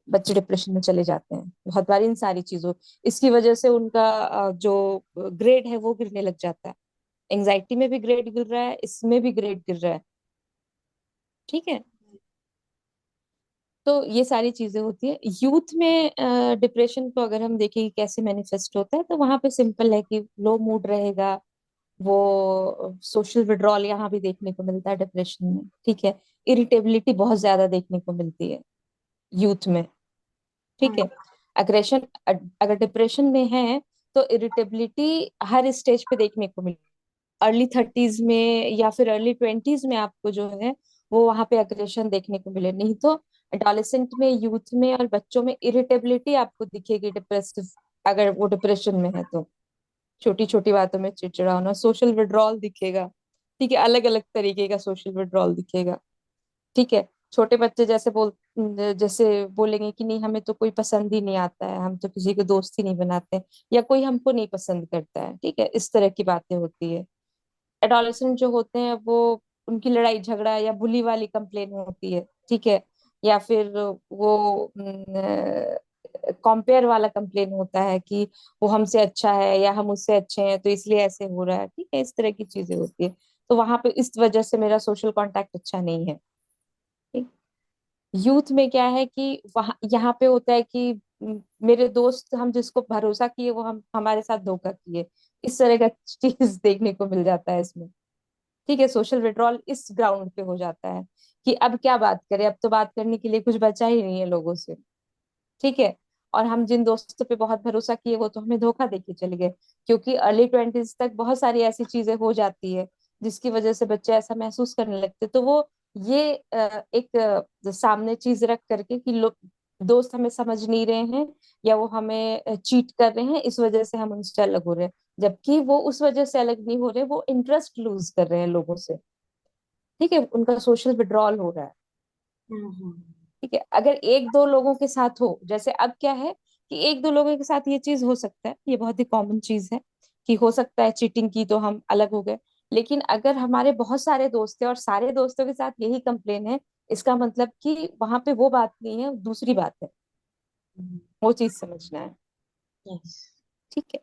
बच्चे डिप्रेशन में चले जाते हैं। बहुत बार इन सारी चीजों, इसकी वजह से उनका जो ग्रेड है वो गिरने लग जाता है। एंजाइटी में भी ग्रेड गिर रहा है, इसमें भी ग्रेड गिर रहा है। ठीक है, तो ये सारी चीजें होती है यूथ में। डिप्रेशन को अगर हम देखें कि कैसे मैनिफेस्ट होता है, तो वहां पे सिंपल है कि लो मूड रहेगा, वो सोशल विड्रॉल यहाँ भी देखने को मिलता है डिप्रेशन में। ठीक है, इरिटेबिलिटी बहुत ज्यादा देखने को मिलती है यूथ में। ठीक है, अग्रेशन, अगर डिप्रेशन में है तो इरिटेबिलिटी हर स्टेज पे देखने को मिलती है। अर्ली 30s में या फिर अर्ली 20s में आपको जो है वो वहां पे अग्रेशन देखने को मिले, नहीं तो एडोलेसेंट में, यूथ में और बच्चों में इरिटेबिलिटी आपको दिखेगी डिप्रेसिव, अगर वो डिप्रेशन में है तो। छोटी छोटी बातों में चिड़चिड़ा होना, सोशल विड्रॉल दिखेगा। ठीक है, अलग अलग तरीके का सोशल विड्रॉल दिखेगा। ठीक है, छोटे बच्चे जैसे बोलेंगे कि नहीं, हमें तो कोई पसंद ही नहीं आता है, हम तो किसी को दोस्त ही नहीं बनाते, या कोई हमको नहीं पसंद करता है। ठीक है, इस तरह की बातें होती है। एडोलेसेंट जो होते हैं वो, उनकी लड़ाई झगड़ा या बुली वाली कंप्लेन होती है। ठीक है, या फिर वो कंपेयर वाला कंप्लेन होता है कि वो हमसे अच्छा है या हम उससे अच्छे हैं तो इसलिए ऐसे हो रहा है। ठीक है, इस तरह की चीजें होती है। तो वहां पे इस वजह से मेरा सोशल कांटेक्ट अच्छा नहीं है। ठीक, यूथ में क्या है कि वहां यहाँ पे होता है कि मेरे दोस्त, हम जिसको भरोसा किए वो हम हमारे साथ धोखा किए, इस तरह का चीज देखने को मिल जाता है इसमें। ठीक है, सोशल विड्रॉल इस ग्राउंड पे हो जाता है कि अब क्या बात करें, अब तो बात करने के लिए कुछ बचा ही नहीं है लोगों से। ठीक है, और हम जिन दोस्तों पे बहुत भरोसा किए वो तो हमें धोखा देके चले गए, क्योंकि अर्ली 20s तक बहुत सारी ऐसी चीजें हो जाती है जिसकी वजह से बच्चे ऐसा महसूस करने लगते, तो वो ये एक सामने चीज रख करके कि लोग, दोस्त हमें समझ नहीं रहे हैं या वो हमें चीट कर रहे हैं, इस वजह से हम उनसे अलग हो रहे हैं। जबकि वो उस वजह से अलग नहीं हो रहे, वो इंटरेस्ट लूज कर रहे हैं लोगों से। ठीक है, उनका सोशल विड्रॉल हो रहा है। हम्म। ठीक है, अगर एक दो लोगों के साथ हो, जैसे अब क्या है कि एक दो लोगों के साथ ये चीज हो सकता है, ये बहुत ही कॉमन चीज है कि हो सकता है चीटिंग की तो हम अलग हो गए। लेकिन अगर हमारे बहुत सारे दोस्त हैं और सारे दोस्तों के साथ यही कंप्लेन है, इसका मतलब कि वहां पे वो बात नहीं है, दूसरी बात है। वो चीज समझना है। यस। ठीक है,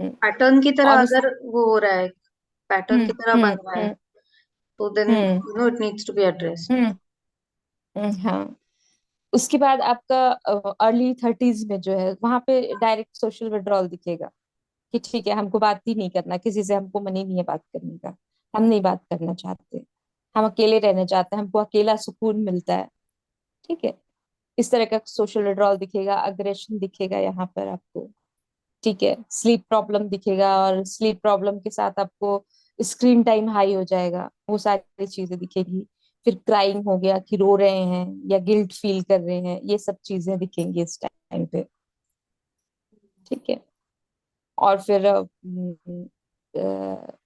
हम्म, पैटर्न की तरह और उस अगर वो हो रहा है, पैटर्न हम्म की तरह बन रहा है, हम्म तो then hmm it needs to be addressed. Hmm हाँ, उसके बाद आपका अर्ली 30s में जो है वहां पे डायरेक्ट सोशल विड्रॉल दिखेगा कि ठीक है, हमको बात ही नहीं करना किसी से, हमको मनी नहीं है बात करने का, हम नहीं बात करना चाहते, हम अकेले रहना चाहते हैं, हमको अकेला सुकून मिलता है। ठीक है, इस तरह का सोशल विड्रॉल दिखेगा, अग्रेशन दिखेगा यहाँ पर आपको। ठीक है, स्लीप प्रॉब्लम दिखेगा, और स्लीप प्रॉब्लम के साथ आपको स्क्रीन टाइम हाई हो जाएगा, वो सारी चीजें दिखेगी। फिर क्राइंग हो गया कि रो रहे हैं या गिल्ट फील कर रहे हैं, ये सब चीजें दिखेंगी इस टाइम पे। ठीक है, और फिर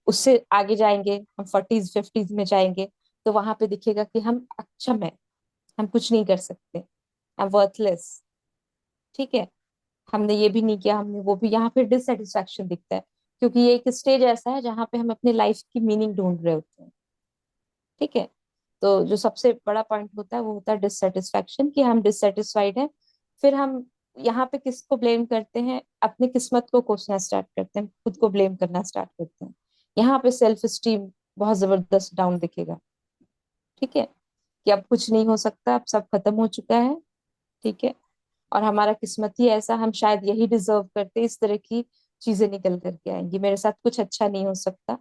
उससे आगे जाएंगे, हम 40s 50s में जाएंगे, तो वहां पे दिखेगा कि हम अक्षम है, हम कुछ नहीं कर सकते, हम वर्थलेस। ठीक है, हमने ये भी नहीं किया, हमने वो भी, यहाँ पे डिससेटिस्फैक्शन दिखता है, क्योंकि ये एक स्टेज ऐसा है जहाँ पे हम अपने लाइफ की मीनिंग ढूंढ रहे होते हैं। ठीक है, तो जो सबसे बड़ा पॉइंट होता है वो होता है डिससेटिस्फैक्शन, कि हम डिससेटिस्फाइड हैं। फिर हम यहाँ पे किसको ब्लेम करते हैं, अपनी किस्मत को कोसना स्टार्ट करते हैं, खुद को ब्लेम करना स्टार्ट करते हैं। यहाँ पे सेल्फ स्टीम बहुत जबरदस्त डाउन दिखेगा। ठीक है, कि अब कुछ नहीं हो सकता, अब सब खत्म हो चुका है। ठीक है, और हमारा किस्मत ही ऐसा, हम शायद यही डिजर्व करते, इस तरह की चीजें निकल करके आएंगी, मेरे साथ कुछ अच्छा नहीं हो सकता।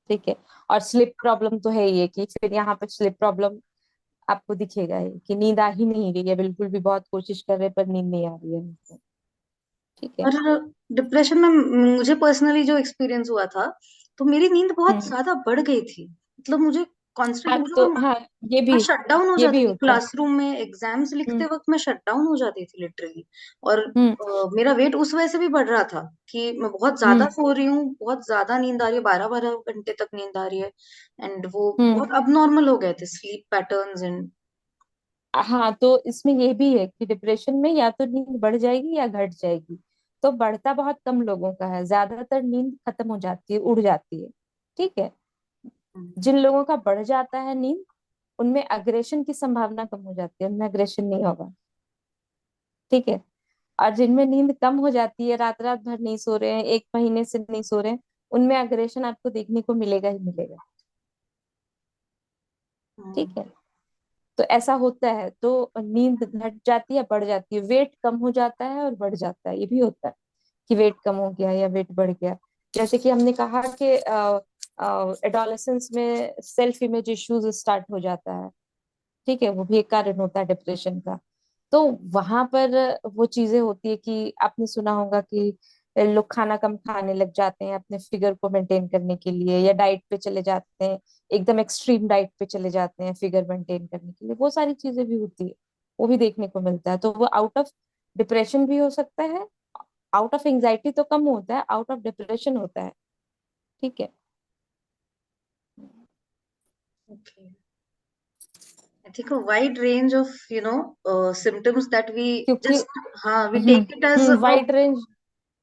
ठीक है, और स्लिप प्रॉब्लम तो है ही है, कि फिर यहाँ पे स्लिप प्रॉब्लम आपको दिखेगा ही, कि नींद आ ही नहीं रही है बिल्कुल भी, बहुत कोशिश कर रहे हैं पर नींद नहीं आ रही है हमको। ठीक है। और डिप्रेशन में मुझे पर्सनली जो एक्सपीरियंस हुआ था, तो मेरी नींद बहुत हम्म। ज्यादा बढ़ गई थी। मतलब मुझे कांस्टेंट, हाँ मुझे तो हाँ, ये मैं भी शट डाउन हो ये जाती भी थी होता है। क्लासरूम में, एग्जाम्स लिखते हम्म वक्त मैं शट डाउन हो जाती थी लिटरली। और हम्म मेरा वेट उस वजह से भी बढ़ रहा था कि मैं बहुत ज्यादा हम्म सो रही हूँ, बहुत ज्यादा नींद आ रही है, 12 12 घंटे तक नींद आ रही है। एंड वो हम्म बहुत अबनॉर्मल हो गए थे स्लीप पैटर्न्स एंड। हाँ, तो इसमें ये भी है कि डिप्रेशन में या तो नींद बढ़ जाएगी या घट जाएगी। तो बढ़ता बहुत कम लोगों का है, ज्यादातर नींद खत्म हो जाती है, उड़ जाती है। ठीक है, जिन लोगों का बढ़ जाता है नींद, उनमें अग्रेशन की संभावना कम हो जाती है, उनमें अग्रेशन नहीं होगा। ठीक है, और जिनमें नींद कम हो जाती है, रात रात भर नहीं सो रहे हैं, 1 महीने से नहीं सो रहे हैं, उनमें अग्रेशन आपको देखने को मिलेगा ही मिलेगा। ठीक है, तो ऐसा होता है, तो नींद घट जाती है, बढ़ जाती है, वेट कम हो जाता है और बढ़ जाता है, ये भी होता है कि वेट कम हो गया या वेट बढ़ गया। जैसे कि हमने कहा कि एडोलेसेंस में सेल्फ इमेज इश्यूज स्टार्ट हो जाता है। ठीक है, वो भी एक कारण होता है डिप्रेशन का। तो वहां पर वो चीजें होती है कि आपने सुना होगा कि लोग खाना कम खाने लग जाते हैं अपने फिगर को मेंटेन करने के लिए, या डाइट पे चले जाते हैं, एकदम एक्सट्रीम डाइट पे चले जाते हैं फिगर मेंटेन करने के लिए, वो सारी चीजें भी होती है, वो भी देखने को मिलता है। तो वो आउट ऑफ डिप्रेशन भी हो सकता है, आउट ऑफ एंजाइटी तो कम होता है, आउट ऑफ डिप्रेशन होता है। ठीक है। Okay, I think a wide range of symptoms that we क्योंकि just, हाँ, we take it as a, wide range.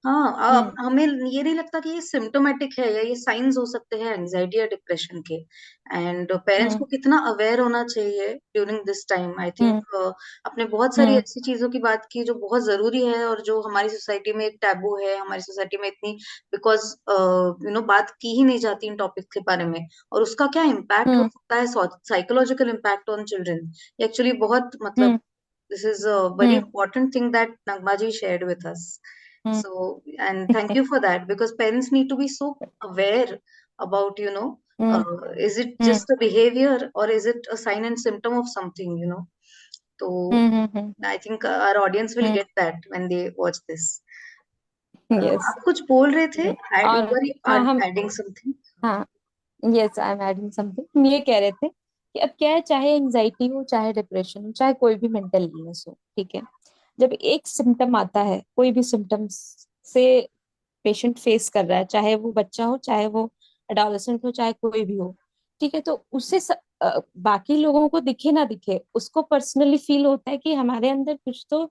हाँ, हम्म हमें ये नहीं लगता कि ये सिम्टोमेटिक है या ये साइंस हो सकते हैं एंजाइटी या डिप्रेशन के। एंड पेरेंट्स को हम्म कितना अवेयर होना चाहिए during this time, I hmm think. आपने बहुत सारी हम्म ऐसी चीजों की बात की जो बहुत जरूरी है और जो हमारी सोसाइटी में एक टैबू है, हमारी सोसाइटी में इतनी, बिकॉज बात की ही नहीं जाती इन टॉपिक के बारे में। और उसका क्या इम्पैक्ट हो हम्म सकता है, psychological impact on children, actually बहुत, मतलब हम्म this is a very hmm important thing that Nagmaji shared with us. Hmm So, and thank you for that, because parents need to be so aware about, hmm is it hmm just a behavior or is it a sign and symptom of something. So, I think our audience will get that when they watch this. Yes. आप कुछ बोल रहे थे, add, you और हाँ, were हम adding something. हाँ, yes, I am adding something. हम ये कह रहे थे कि अब क्या है, चाहे एंजाइटी हो, चाहे डिप्रेशन हो, चाहे कोई भी मेंटल इलनेस हो, ठीक है, जब एक सिम्टम आता है, कोई भी सिम्टम्स से पेशेंट फेस कर रहा है, चाहे वो बच्चा हो, चाहे वो एडोलेसेंट हो, चाहे कोई भी हो, ठीक है, तो उससे बाकी लोगों को दिखे ना दिखे, उसको पर्सनली फील होता है कि हमारे अंदर कुछ तो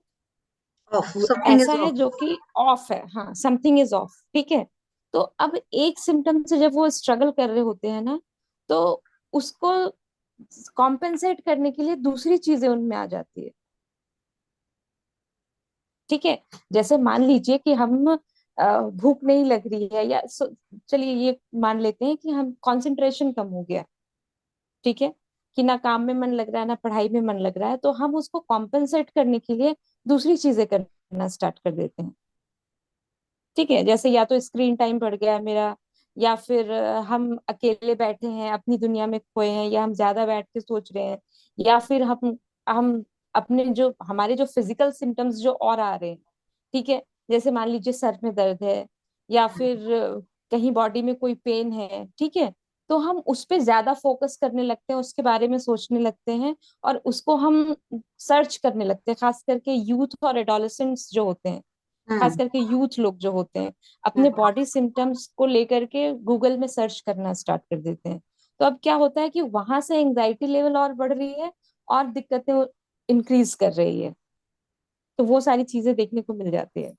Off. Something is ऐसा है off. जो कि ऑफ है, हाँ, समथिंग इज ऑफ। ठीक है, तो अब एक सिम्टम से जब वो स्ट्रगल कर रहे होते हैं ना, तो उसको कॉम्पेंसेट करने के लिए दूसरी चीजें उनमें आ जाती है। ठीक है। जैसे मान लीजिए कि हम भूख नहीं लग रही है, या चलिए ये मान लेते हैं कि हम कंसंट्रेशन कम हो गया, ठीक है, कि ना काम में मन लग रहा है ना पढ़ाई में मन लग रहा है, तो हम उसको कॉम्पेंसेट करने के लिए दूसरी चीजें करना स्टार्ट कर देते हैं। ठीक है, जैसे या तो स्क्रीन टाइम बढ़ गया है मेरा, या फिर हम अकेले बैठे हैं अपनी दुनिया में खोए हैं, या हम ज्यादा बैठ के सोच रहे हैं, या फिर हम अपने जो हमारे जो फिजिकल सिम्टम्स जो और आ रहे हैं, ठीक है, जैसे मान लीजिए सर में दर्द है, या फिर कहीं बॉडी में कोई पेन है, ठीक है, तो हम उस पे ज्यादा फोकस करने लगते हैं, उसके बारे में सोचने लगते हैं, और उसको हम सर्च करने लगते हैं, खास करके यूथ और एडोलेसेंट्स जो होते हैं, खास हम्म। करके यूथ लोग जो होते हैं, अपने हम्म। बॉडी सिम्टम्स को लेकर के गूगल में सर्च करना स्टार्ट कर देते हैं। तो अब क्या होता है कि वहां से एंजाइटी लेवल और बढ़ रही है, और दिक्कतें इंक्रीज कर रही है। तो वो सारी चीजें देखने को मिल जाती है।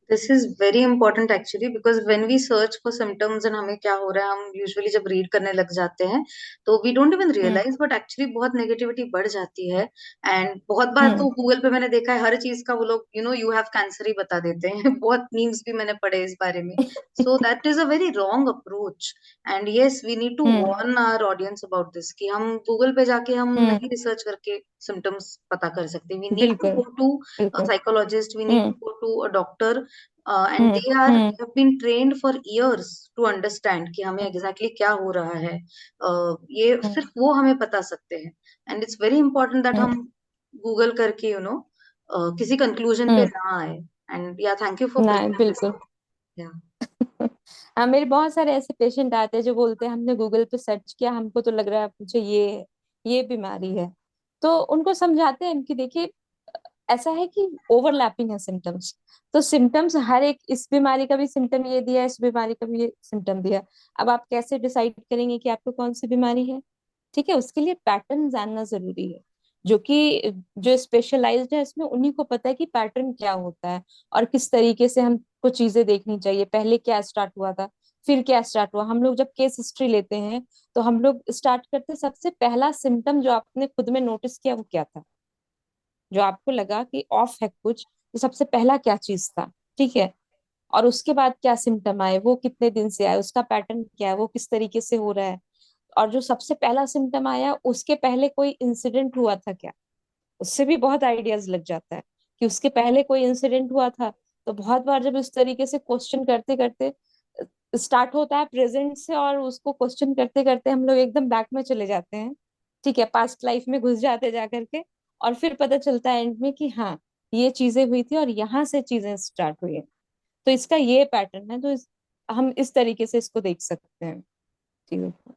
This is very important actually, because when we search for symptoms and हमें क्या हो रहा है, हम यूजुअली जब रीड करने लग जाते हैं तो we don't even hmm. Realise, but actually बहुत नेगेटिविटी बढ़ जाती है। एंड बहुत बार हम्म। तो गूगल पे मैंने देखा है हर चीज का वो लोग यू हैव कैंसर ही बता देते हैं। बहुत मीम्स भी मैंने पढ़े इस बारे में। So that is a very wrong approach. And yes, we need to hmm. Warn our audience about this, कि हम गूगल पे जाके हम हम्म। नहीं रिसर्च करके सिम्टम्स पता कर सकते। वी नीड टू बिल्कुल। गो टू a बिल्कुल। psychologist, we need hmm. to go to a doctor, and hmm. they hmm. have been trained for years to understand कि हमें exactly क्या हो रहा है। ये हम्म। सिर्फ वो हमें बता सकते हैं। And it's very important that हम हम्म। गूगल करके किसी कंक्लूजन पे हम्म। ना आए। एंड या थैंक यू फॉर नहीं, ब्रिंगिंग दिस बिल्कुल। अप। या हाँ, मेरे बहुत सारे ऐसे पेशेंट आते हैं जो बोलते हैं हमने गूगल पे सर्च किया, हमको तो लग रहा है मुझे ये बीमारी है। तो उनको समझाते हैं कि देखिए, ऐसा है कि ओवरलैपिंग है सिम्टम्स। तो सिम्टम्स हर एक, इस बीमारी का भी सिम्टम ये दिया, इस बीमारी का भी ये सिम्टम दिया। अब आप कैसे डिसाइड करेंगे कि आपको कौन सी बीमारी है? ठीक है, उसके लिए पैटर्न जानना जरूरी है। जो कि जो स्पेशलाइज्ड है इसमें, उन्हीं को पता है कि पैटर्न क्या होता है, और किस तरीके से हमको चीजें देखनी चाहिए, पहले क्या स्टार्ट हुआ था, फिर क्या स्टार्ट हुआ। हम लोग जब केस हिस्ट्री लेते हैं, तो हम लोग स्टार्ट करते, सबसे पहला सिम्टम जो आपने खुद में नोटिस किया वो क्या था, जो आपको लगा कि ऑफ है कुछ, तो सबसे पहला क्या चीज था, ठीक है। और उसके बाद क्या सिम्टम आए, वो कितने दिन से आए, उसका पैटर्न क्या है, वो किस तरीके से हो रहा है। और जो सबसे पहला सिम्टम आया, उसके पहले कोई इंसिडेंट हुआ था क्या, उससे भी बहुत आइडियाज लग जाता है कि उसके पहले कोई इंसिडेंट हुआ था। तो बहुत बार जब इस तरीके से क्वेश्चन करते करते स्टार्ट होता है प्रेजेंट से, और उसको क्वेश्चन करते करते हम लोग एकदम बैक में चले जाते हैं, ठीक है, पास्ट लाइफ में घुस जाते जा करके, और फिर पता चलता है एंड में कि हाँ, ये चीजें हुई थी और यहाँ से चीजें स्टार्ट हुई है। तो इसका ये पैटर्न है, तो हम इस तरीके से इसको देख सकते हैं चीजों को।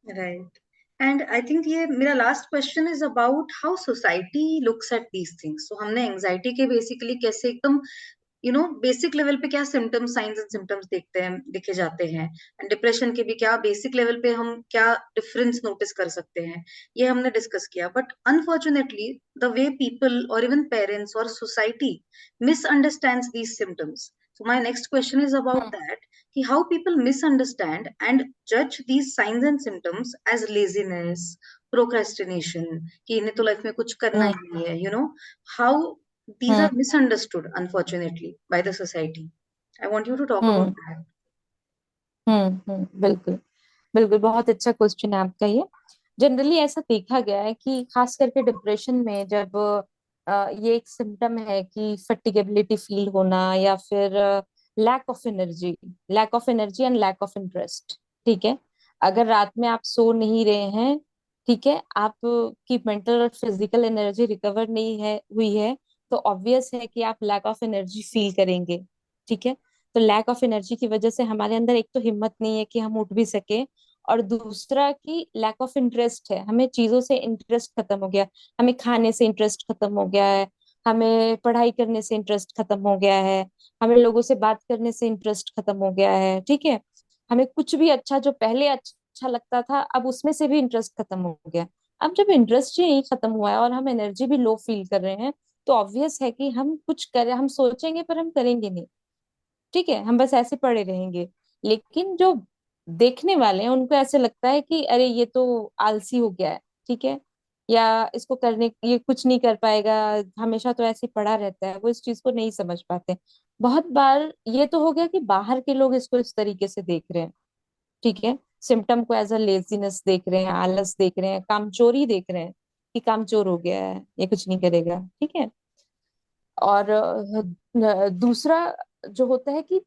राइट। एंड आई थिंक ये मेरा last question is about how society looks at these things. तो हमने एंजाइटी के बेसिकली कैसे एकदम बेसिक लेवल पे क्या सिम्टम्स, साइंस एंड सिम्टम्स देखते हैं, दिखे जाते हैं। एंड डिप्रेशन के भी क्या बेसिक लेवल पे हम क्या डिफरेंस नोटिस कर सकते हैं, ये हमने डिस्कस किया। But unfortunately the way people और इवन पेरेंट्स और society misunderstands these symptoms. So my next question is about hmm. That, कि how people misunderstand and judge these signs and symptoms as laziness, procrastination, कि इन्हें तो life में कुछ करना हम्म। ही नहीं है, how these are hmm. misunderstood unfortunately by the society. I want you to talk hmm. about that. बिल्कुल। बिल्कुल, बहुत अच्छा क्वेश्चन है आपका ये। जनरली ऐसा देखा गया है कि खास करके डिप्रेशन में, जब ये एक सिम्टम है कि फटिगेबिलिटी फील होना, या फिर lack of energy and lack of interest, ठीक है। अगर रात में आप सो नहीं रहे हैं, ठीक है, आप की मेंटल और फिजिकल एनर्जी रिकवर नहीं है हुई है, तो ऑब्वियस है कि आप लैक ऑफ एनर्जी फील करेंगे, ठीक है। तो लैक ऑफ एनर्जी की वजह से हमारे अंदर एक तो हिम्मत नहीं है कि हम उठ भी सके, और दूसरा कि लैक ऑफ इंटरेस्ट है, हमें चीजों से इंटरेस्ट खत्म हो गया, हमें खाने से इंटरेस्ट खत्म हो गया है, हमें पढ़ाई करने से इंटरेस्ट खत्म हो गया है, हमें लोगों से बात करने से इंटरेस्ट खत्म हो गया है, ठीक है। हमें कुछ भी अच्छा, जो पहले अच्छा लगता था, अब उसमें से भी इंटरेस्ट खत्म हो गया। अब जब इंटरेस्ट ही नहीं खत्म हुआ है और हम एनर्जी भी लो फील कर रहे हैं, तो ऑब्वियस है कि हम कुछ करें, हम सोचेंगे पर हम करेंगे नहीं, ठीक है, हम बस ऐसे पड़े रहेंगे। लेकिन जो देखने वाले हैं उनको ऐसे लगता है कि अरे ये तो आलसी हो गया है, ठीक है, या इसको करने, ये कुछ नहीं कर पाएगा, हमेशा तो ऐसे ही पड़ा रहता है, वो इस चीज को नहीं समझ पाते। बहुत बार ये तो हो गया कि बाहर के लोग इसको इस तरीके से देख रहे हैं, ठीक है, सिम्टम को एज अ लेजीनेस देख रहे हैं, आलस देख रहे हैं, कामचोरी देख रहे हैं कि कामचोर हो गया है, ये कुछ नहीं करेगा, ठीक है। और दूसरा जो होता है कि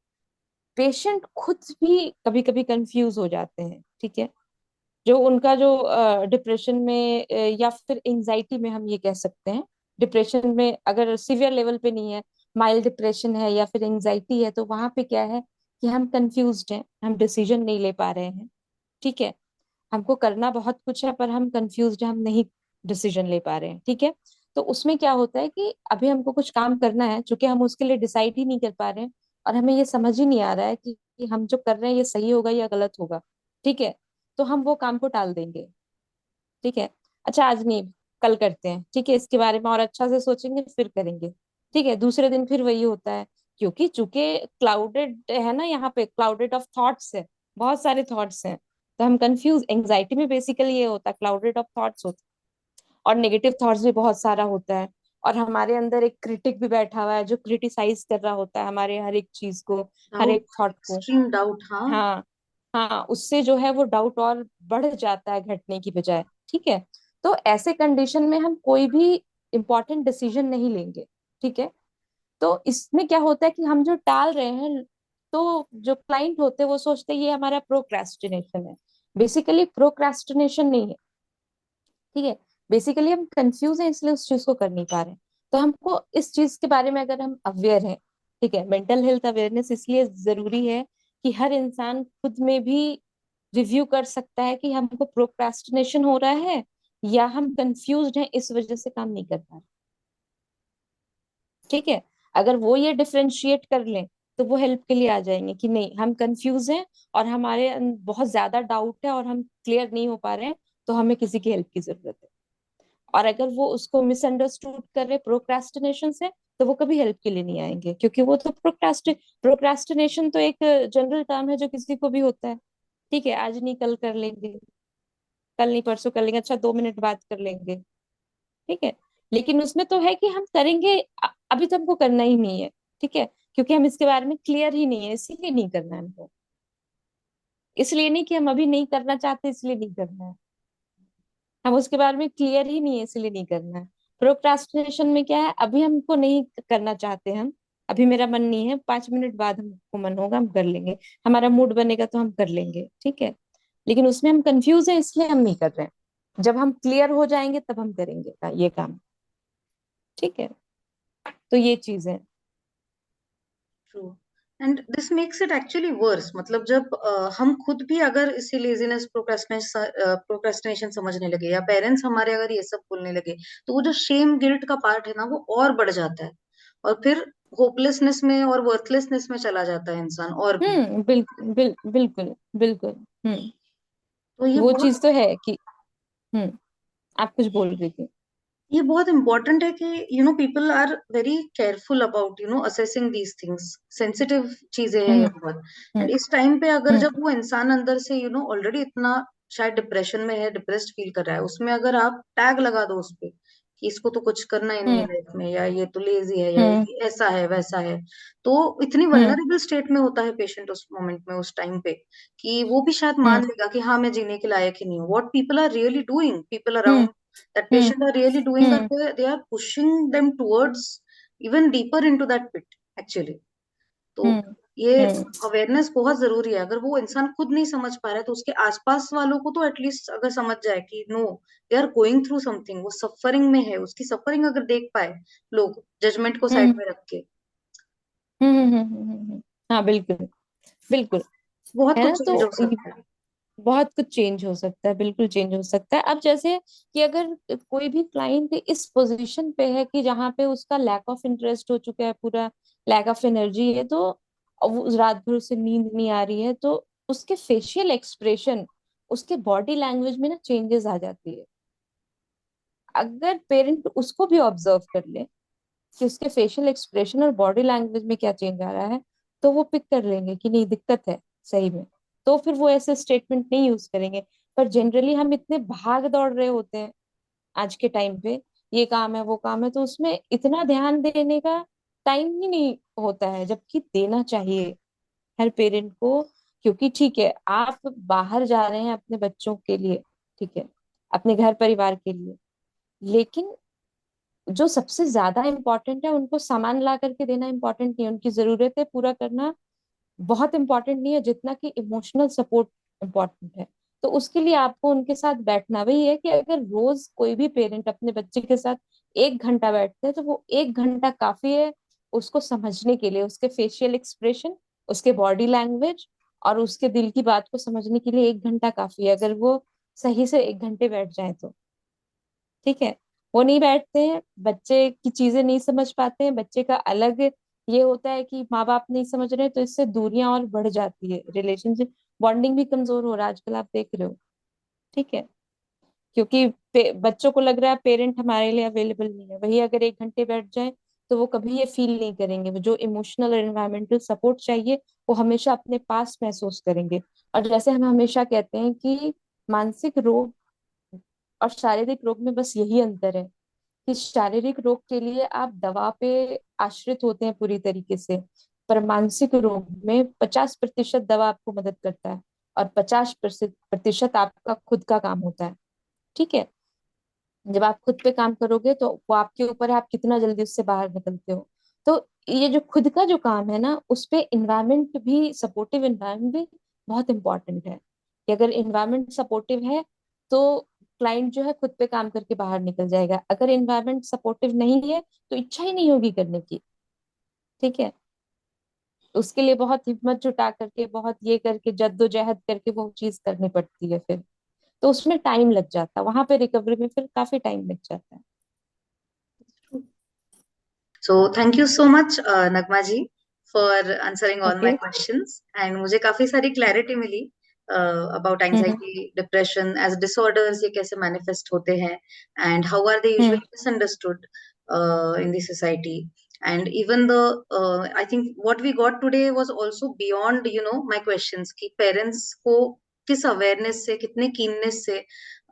पेशेंट खुद भी कभी कभी कंफ्यूज हो जाते हैं, ठीक है, जो उनका जो डिप्रेशन में या फिर एंजाइटी में, हम ये कह सकते हैं, डिप्रेशन में अगर सिवियर लेवल पे नहीं है, माइल्ड डिप्रेशन है या फिर एंजाइटी है, तो वहां पे क्या है कि हम कंफ्यूज्ड हैं, हम डिसीजन नहीं ले पा रहे हैं, ठीक है, हमको करना बहुत कुछ है पर हम कंफ्यूज्ड हैं, हम नहीं डिसीजन ले पा रहे हैं, ठीक है। तो उसमें क्या होता है कि अभी हमको कुछ काम करना है, चूंकि हम उसके लिए डिसाइड ही नहीं कर पा रहे हैं, और हमें ये समझ ही नहीं आ रहा है कि हम जो कर रहे हैं ये सही होगा या गलत होगा, ठीक है, तो हम वो काम को टाल देंगे, ठीक है, अच्छा आज नहीं, कल करते हैं, ठीक है, इसके बारे में और अच्छा से सोचेंगे फिर करेंगे, ठीक है, दूसरे दिन फिर वही होता है, क्योंकि चूंकि क्लाउडेड है ना, यहाँ पे क्लाउडेड ऑफ थॉट्स है, बहुत सारे थॉट्स हैं, तो हम कंफ्यूज, एंग्जाइटी में बेसिकली ये होता है, क्लाउडेड ऑफ थॉट्स होता है, और नेगेटिव थॉट्स भी बहुत सारा होता है, और हमारे अंदर एक क्रिटिक भी बैठा हुआ है जो क्रिटिसाइज कर रहा होता है हमारे हर एक चीज को, हर डाउट, एक थॉट को। एक्सट्रीम डाउट, हाँ। हाँ, हाँ, उससे जो है वो डाउट और बढ़ जाता है घटने की बजाय, ठीक है। तो ऐसे कंडीशन में हम कोई भी इम्पोर्टेंट डिसीजन नहीं लेंगे, ठीक है। तो इसमें क्या होता है कि हम जो टाल रहे हैं, तो जो क्लाइंट होते हैं वो सोचते हैं ये हमारा प्रोक्रेस्टिनेशन है, बेसिकली प्रोक्रेस्टिनेशन नहीं है, ठीक है, बेसिकली हम कंफ्यूज हैं इसलिए उस चीज को कर नहीं पा रहे हैं। तो हमको इस चीज के बारे में अगर हम अवेयर हैं, ठीक है, मेंटल हेल्थ अवेयरनेस इसलिए जरूरी है कि हर इंसान खुद में भी रिव्यू कर सकता है कि हमको प्रोक्रास्टिनेशन हो रहा है या हम कंफ्यूज्ड हैं इस वजह से काम नहीं कर पा रहे, ठीक है। अगर वो ये डिफरेंशिएट कर लें तो वो हेल्प के लिए आ जाएंगे कि नहीं, हम कंफ्यूज हैं और हमारे बहुत ज्यादा डाउट है और हम क्लियर नहीं हो पा रहे हैं, तो हमें किसी की हेल्प की जरूरत है। और अगर वो उसको मिसअंडरस्टूड कर रहे प्रोक्रास्टिनेशन से, तो वो कभी हेल्प के लिए नहीं आएंगे, क्योंकि वो तो प्रोक्रास्टिनेशन तो एक जनरल टर्म है जो किसी को भी होता है, ठीक है, आज नहीं कल कर लेंगे, कल नहीं परसों कर लेंगे, अच्छा 2 मिनट बात कर लेंगे, ठीक है। लेकिन उसमें तो है कि हम करेंगे, अभी तो हमको करना ही नहीं है, ठीक है, क्योंकि हम इसके बारे में क्लियर ही नहीं है, इसीलिए नहीं करना है हमको, इसलिए नहीं कि हम अभी नहीं करना चाहते इसलिए नहीं करना है, हम उसके बारे में क्लियर ही नहीं है इसलिए नहीं करना है। प्रोक्रास्टिनेशन में क्या है, अभी हमको नहीं करना चाहते हम, अभी मेरा मन नहीं है, 5 मिनट बाद हमको मन होगा हम कर लेंगे, हमारा मूड बनेगा तो हम कर लेंगे, ठीक है। लेकिन उसमें हम कंफ्यूज है इसलिए हम नहीं कर रहे हैं, जब हम क्लियर हो जाएंगे तब हम करेंगे ये काम, ठीक है। तो ये चीज है। True. And this makes it actually worse, मतलब जब हम खुद भी अगर इसी लेजीनेस, प्रोक्रेस्टिनेशन समझने लगे, या पेरेंट्स हमारे अगर ये सब बोलने लगे, तो वो जो शेम गिल्ट का पार्ट है ना, वो और बढ़ जाता है, और फिर होपलेसनेस में और वर्थलेसनेस में चला जाता है इंसान और भी। बिल्कुल बिल्कुल। हम्म। तो ये वो बहुत चीज तो है कि, हम्म, आप कुछ बोल रही थी। ये बहुत इंपॉर्टेंट है कि people are very careful about assessing these things, sensitive चीजें हैं ये हम्म। बहुत। हम्म। एंड इस टाइम पे अगर हम्म। जब वो इंसान अंदर से ऑलरेडी इतना शायद डिप्रेशन में है, डिप्रेस्ड फील कर रहा है, उसमें अगर आप टैग लगा दो उस पे कि इसको तो कुछ करना ही नहीं है हम्म। लाइफ में, या ये तो लेजी है, या हम्म। ये ऐसा है वैसा है, तो इतनी हम्म। वल्नरेबल स्टेट में होता है पेशेंट उस मोमेंट में, उस टाइम पे, कि वो भी शायद मान हम्म। लेगा कि हाँ मैं जीने के लायक ही नहीं हूँ। What people are really doing, people hmm. Around that hmm. patient are really doing, hmm. they are pushing them towards even deeper into that pit actually. तो हम्म। ये हम्म। अवेयरनेस बहुत जरूरी है। अगर वो इंसान खुद नहीं समझ पा रहा है, तो उसके आसपास वालों को तो एटलीस्ट अगर समझ जाए कि no, they are going through something, वो सफरिंग में है, उसकी सफरिंग अगर देख पाए लोग, जजमेंट को साइड हम्म। में रख के, हाँ बिल्कुल, बिल्कुल, बहुत है ना। कुछ तो चेंज हो सकता है। बहुत कुछ चेंज हो सकता है, बिल्कुल चेंज हो सकता है। अब जैसे कि अगर कोई भी क्लाइंट इस पोजीशन पे है कि जहाँ पे उसका लैक ऑफ इंटरेस्ट हो चुका है, पूरा लैक ऑफ एनर्जी है, तो अब वो रात भर उसे नींद नहीं आ रही है, तो उसके फेशियल एक्सप्रेशन, उसके बॉडी लैंग्वेज में ना चेंजेस आ जाती है। अगर पेरेंट उसको भी ऑब्जर्व कर ले कि उसके फेशियल एक्सप्रेशन और बॉडी लैंग्वेज में क्या चेंज आ रहा है, तो वो पिक कर लेंगे कि नहीं दिक्कत है सही में, तो फिर वो ऐसे स्टेटमेंट नहीं यूज करेंगे। पर जनरली हम इतने भाग दौड़ रहे होते हैं, आज के टाइम पे, ये काम है वो काम है, तो उसमें इतना ध्यान देने का टाइम ही नहीं होता है, जबकि देना चाहिए हर पेरेंट को। क्योंकि ठीक है, आप बाहर जा रहे हैं अपने बच्चों के लिए, ठीक है, अपने घर परिवार के लिए, लेकिन जो सबसे ज्यादा इम्पोर्टेंट है उनको सामान ला करके देना इम्पोर्टेंट नहीं है, उनकी जरूरतें पूरा करना बहुत इंपॉर्टेंट नहीं है जितना कि इमोशनल सपोर्ट इम्पोर्टेंट है। तो उसके लिए आपको उनके साथ बैठना, वही है कि अगर रोज कोई भी पेरेंट अपने बच्चे के साथ 1 घंटा बैठते हैं तो वो 1 घंटा काफी है उसको समझने के लिए, उसके फेशियल एक्सप्रेशन, उसके बॉडी लैंग्वेज और उसके दिल की बात को समझने के लिए 1 घंटा काफी है, अगर वो सही से 1 घंटे बैठ जाए तो। ठीक है, वो नहीं बैठते हैं, बच्चे की चीजें नहीं समझ पाते हैं, बच्चे का अलग ये होता है कि माँ बाप नहीं समझ रहे, तो इससे दूरियां और बढ़ जाती है, रिलेशनशिप बॉन्डिंग भी कमजोर हो रहा है आजकल, आप देख रहे हो। ठीक है, क्योंकि बच्चों को लग रहा है पेरेंट हमारे लिए अवेलेबल नहीं है, वही अगर 1 घंटे बैठ जाए तो वो कभी ये फील नहीं करेंगे, वो जो इमोशनल और एनवायरमेंटल सपोर्ट चाहिए वो हमेशा अपने पास महसूस करेंगे। और जैसे हम हमेशा कहते हैं कि मानसिक रोग और शारीरिक रोग में बस यही अंतर है कि शारीरिक रोग के लिए आप दवा पे आश्रित होते हैं पूरी तरीके से, पर मानसिक रोग में 50% दवा आपको मदद करता है और 50% आपका खुद का काम होता है। ठीक है, जब आप खुद पे काम करोगे तो वो आपके ऊपर है, आप कितना जल्दी उससे बाहर निकलते हो। तो ये जो खुद का जो काम है ना, उस पे इन्वायरमेंट भी, सपोर्टिव इन्वायरमेंट भी बहुत इंपॉर्टेंट है, कि अगर इन्वायरमेंट सपोर्टिव है तो क्लाइंट जो है खुद पे काम करके बाहर निकल जाएगा, अगर इन्वायरमेंट सपोर्टिव नहीं है तो इच्छा ही नहीं होगी करने की। ठीक है, उसके लिए बहुत हिम्मत जुटा करके, बहुत ये करके, जद्दोजहद करके वो चीज करनी पड़ती है फिर, तो उसमें टाइम लग जाता है, वहां पे रिकवरी में फिर काफी टाइम लग जाता है। So thank you so much, Nagma ji, for answering all my okay. questions. And मुझे काफी सारी clarity milli about hmm anxiety, depression as disorders, ये कैसे manifest होते हैं, and how are they hmm usually misunderstood in the society. And even the I think what we got today was also beyond my questions कि parents को किस awareness से, कितने keenness से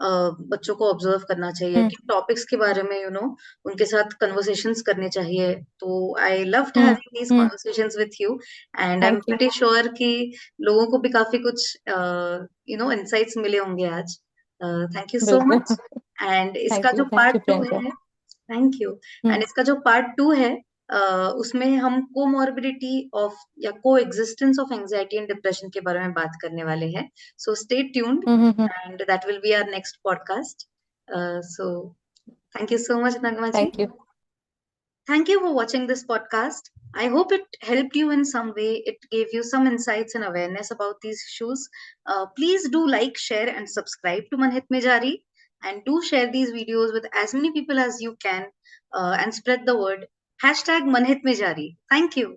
बच्चों को ऑब्जर्व करना चाहिए, हम्म किन टॉपिक्स के बारे में उनके साथ कन्वर्सेशंस करने चाहिए। तो I loved hmm having these hmm. Conversations with you, and I am thank you. Pretty sure कि लोगों को भी काफी कुछ इंसाइट्स मिले होंगे आज। थैंक यू सो बिल्कुल। मच। एंड इसका जो thank part you to Priyanka. है, थैंक यू। एंड हम्म इसका जो पार्ट टू है, उसमें हम कोमॉर्बिडिटी ऑफ या को existence of anxiety and depression के बारे में बात करने वाले हैं। So stay tuned, hmm. and that will be our next podcast. So thank you so much, Nagmaji. Thank you. Thank you for watching this podcast. I hope it helped you in some way. It gave you some insights and awareness about these issues. Please do like, share, and subscribe to Manhit Mejari. And do share these videos with as many people as you can, and spread the word. Hashtag Manhit Mejari. Thank you.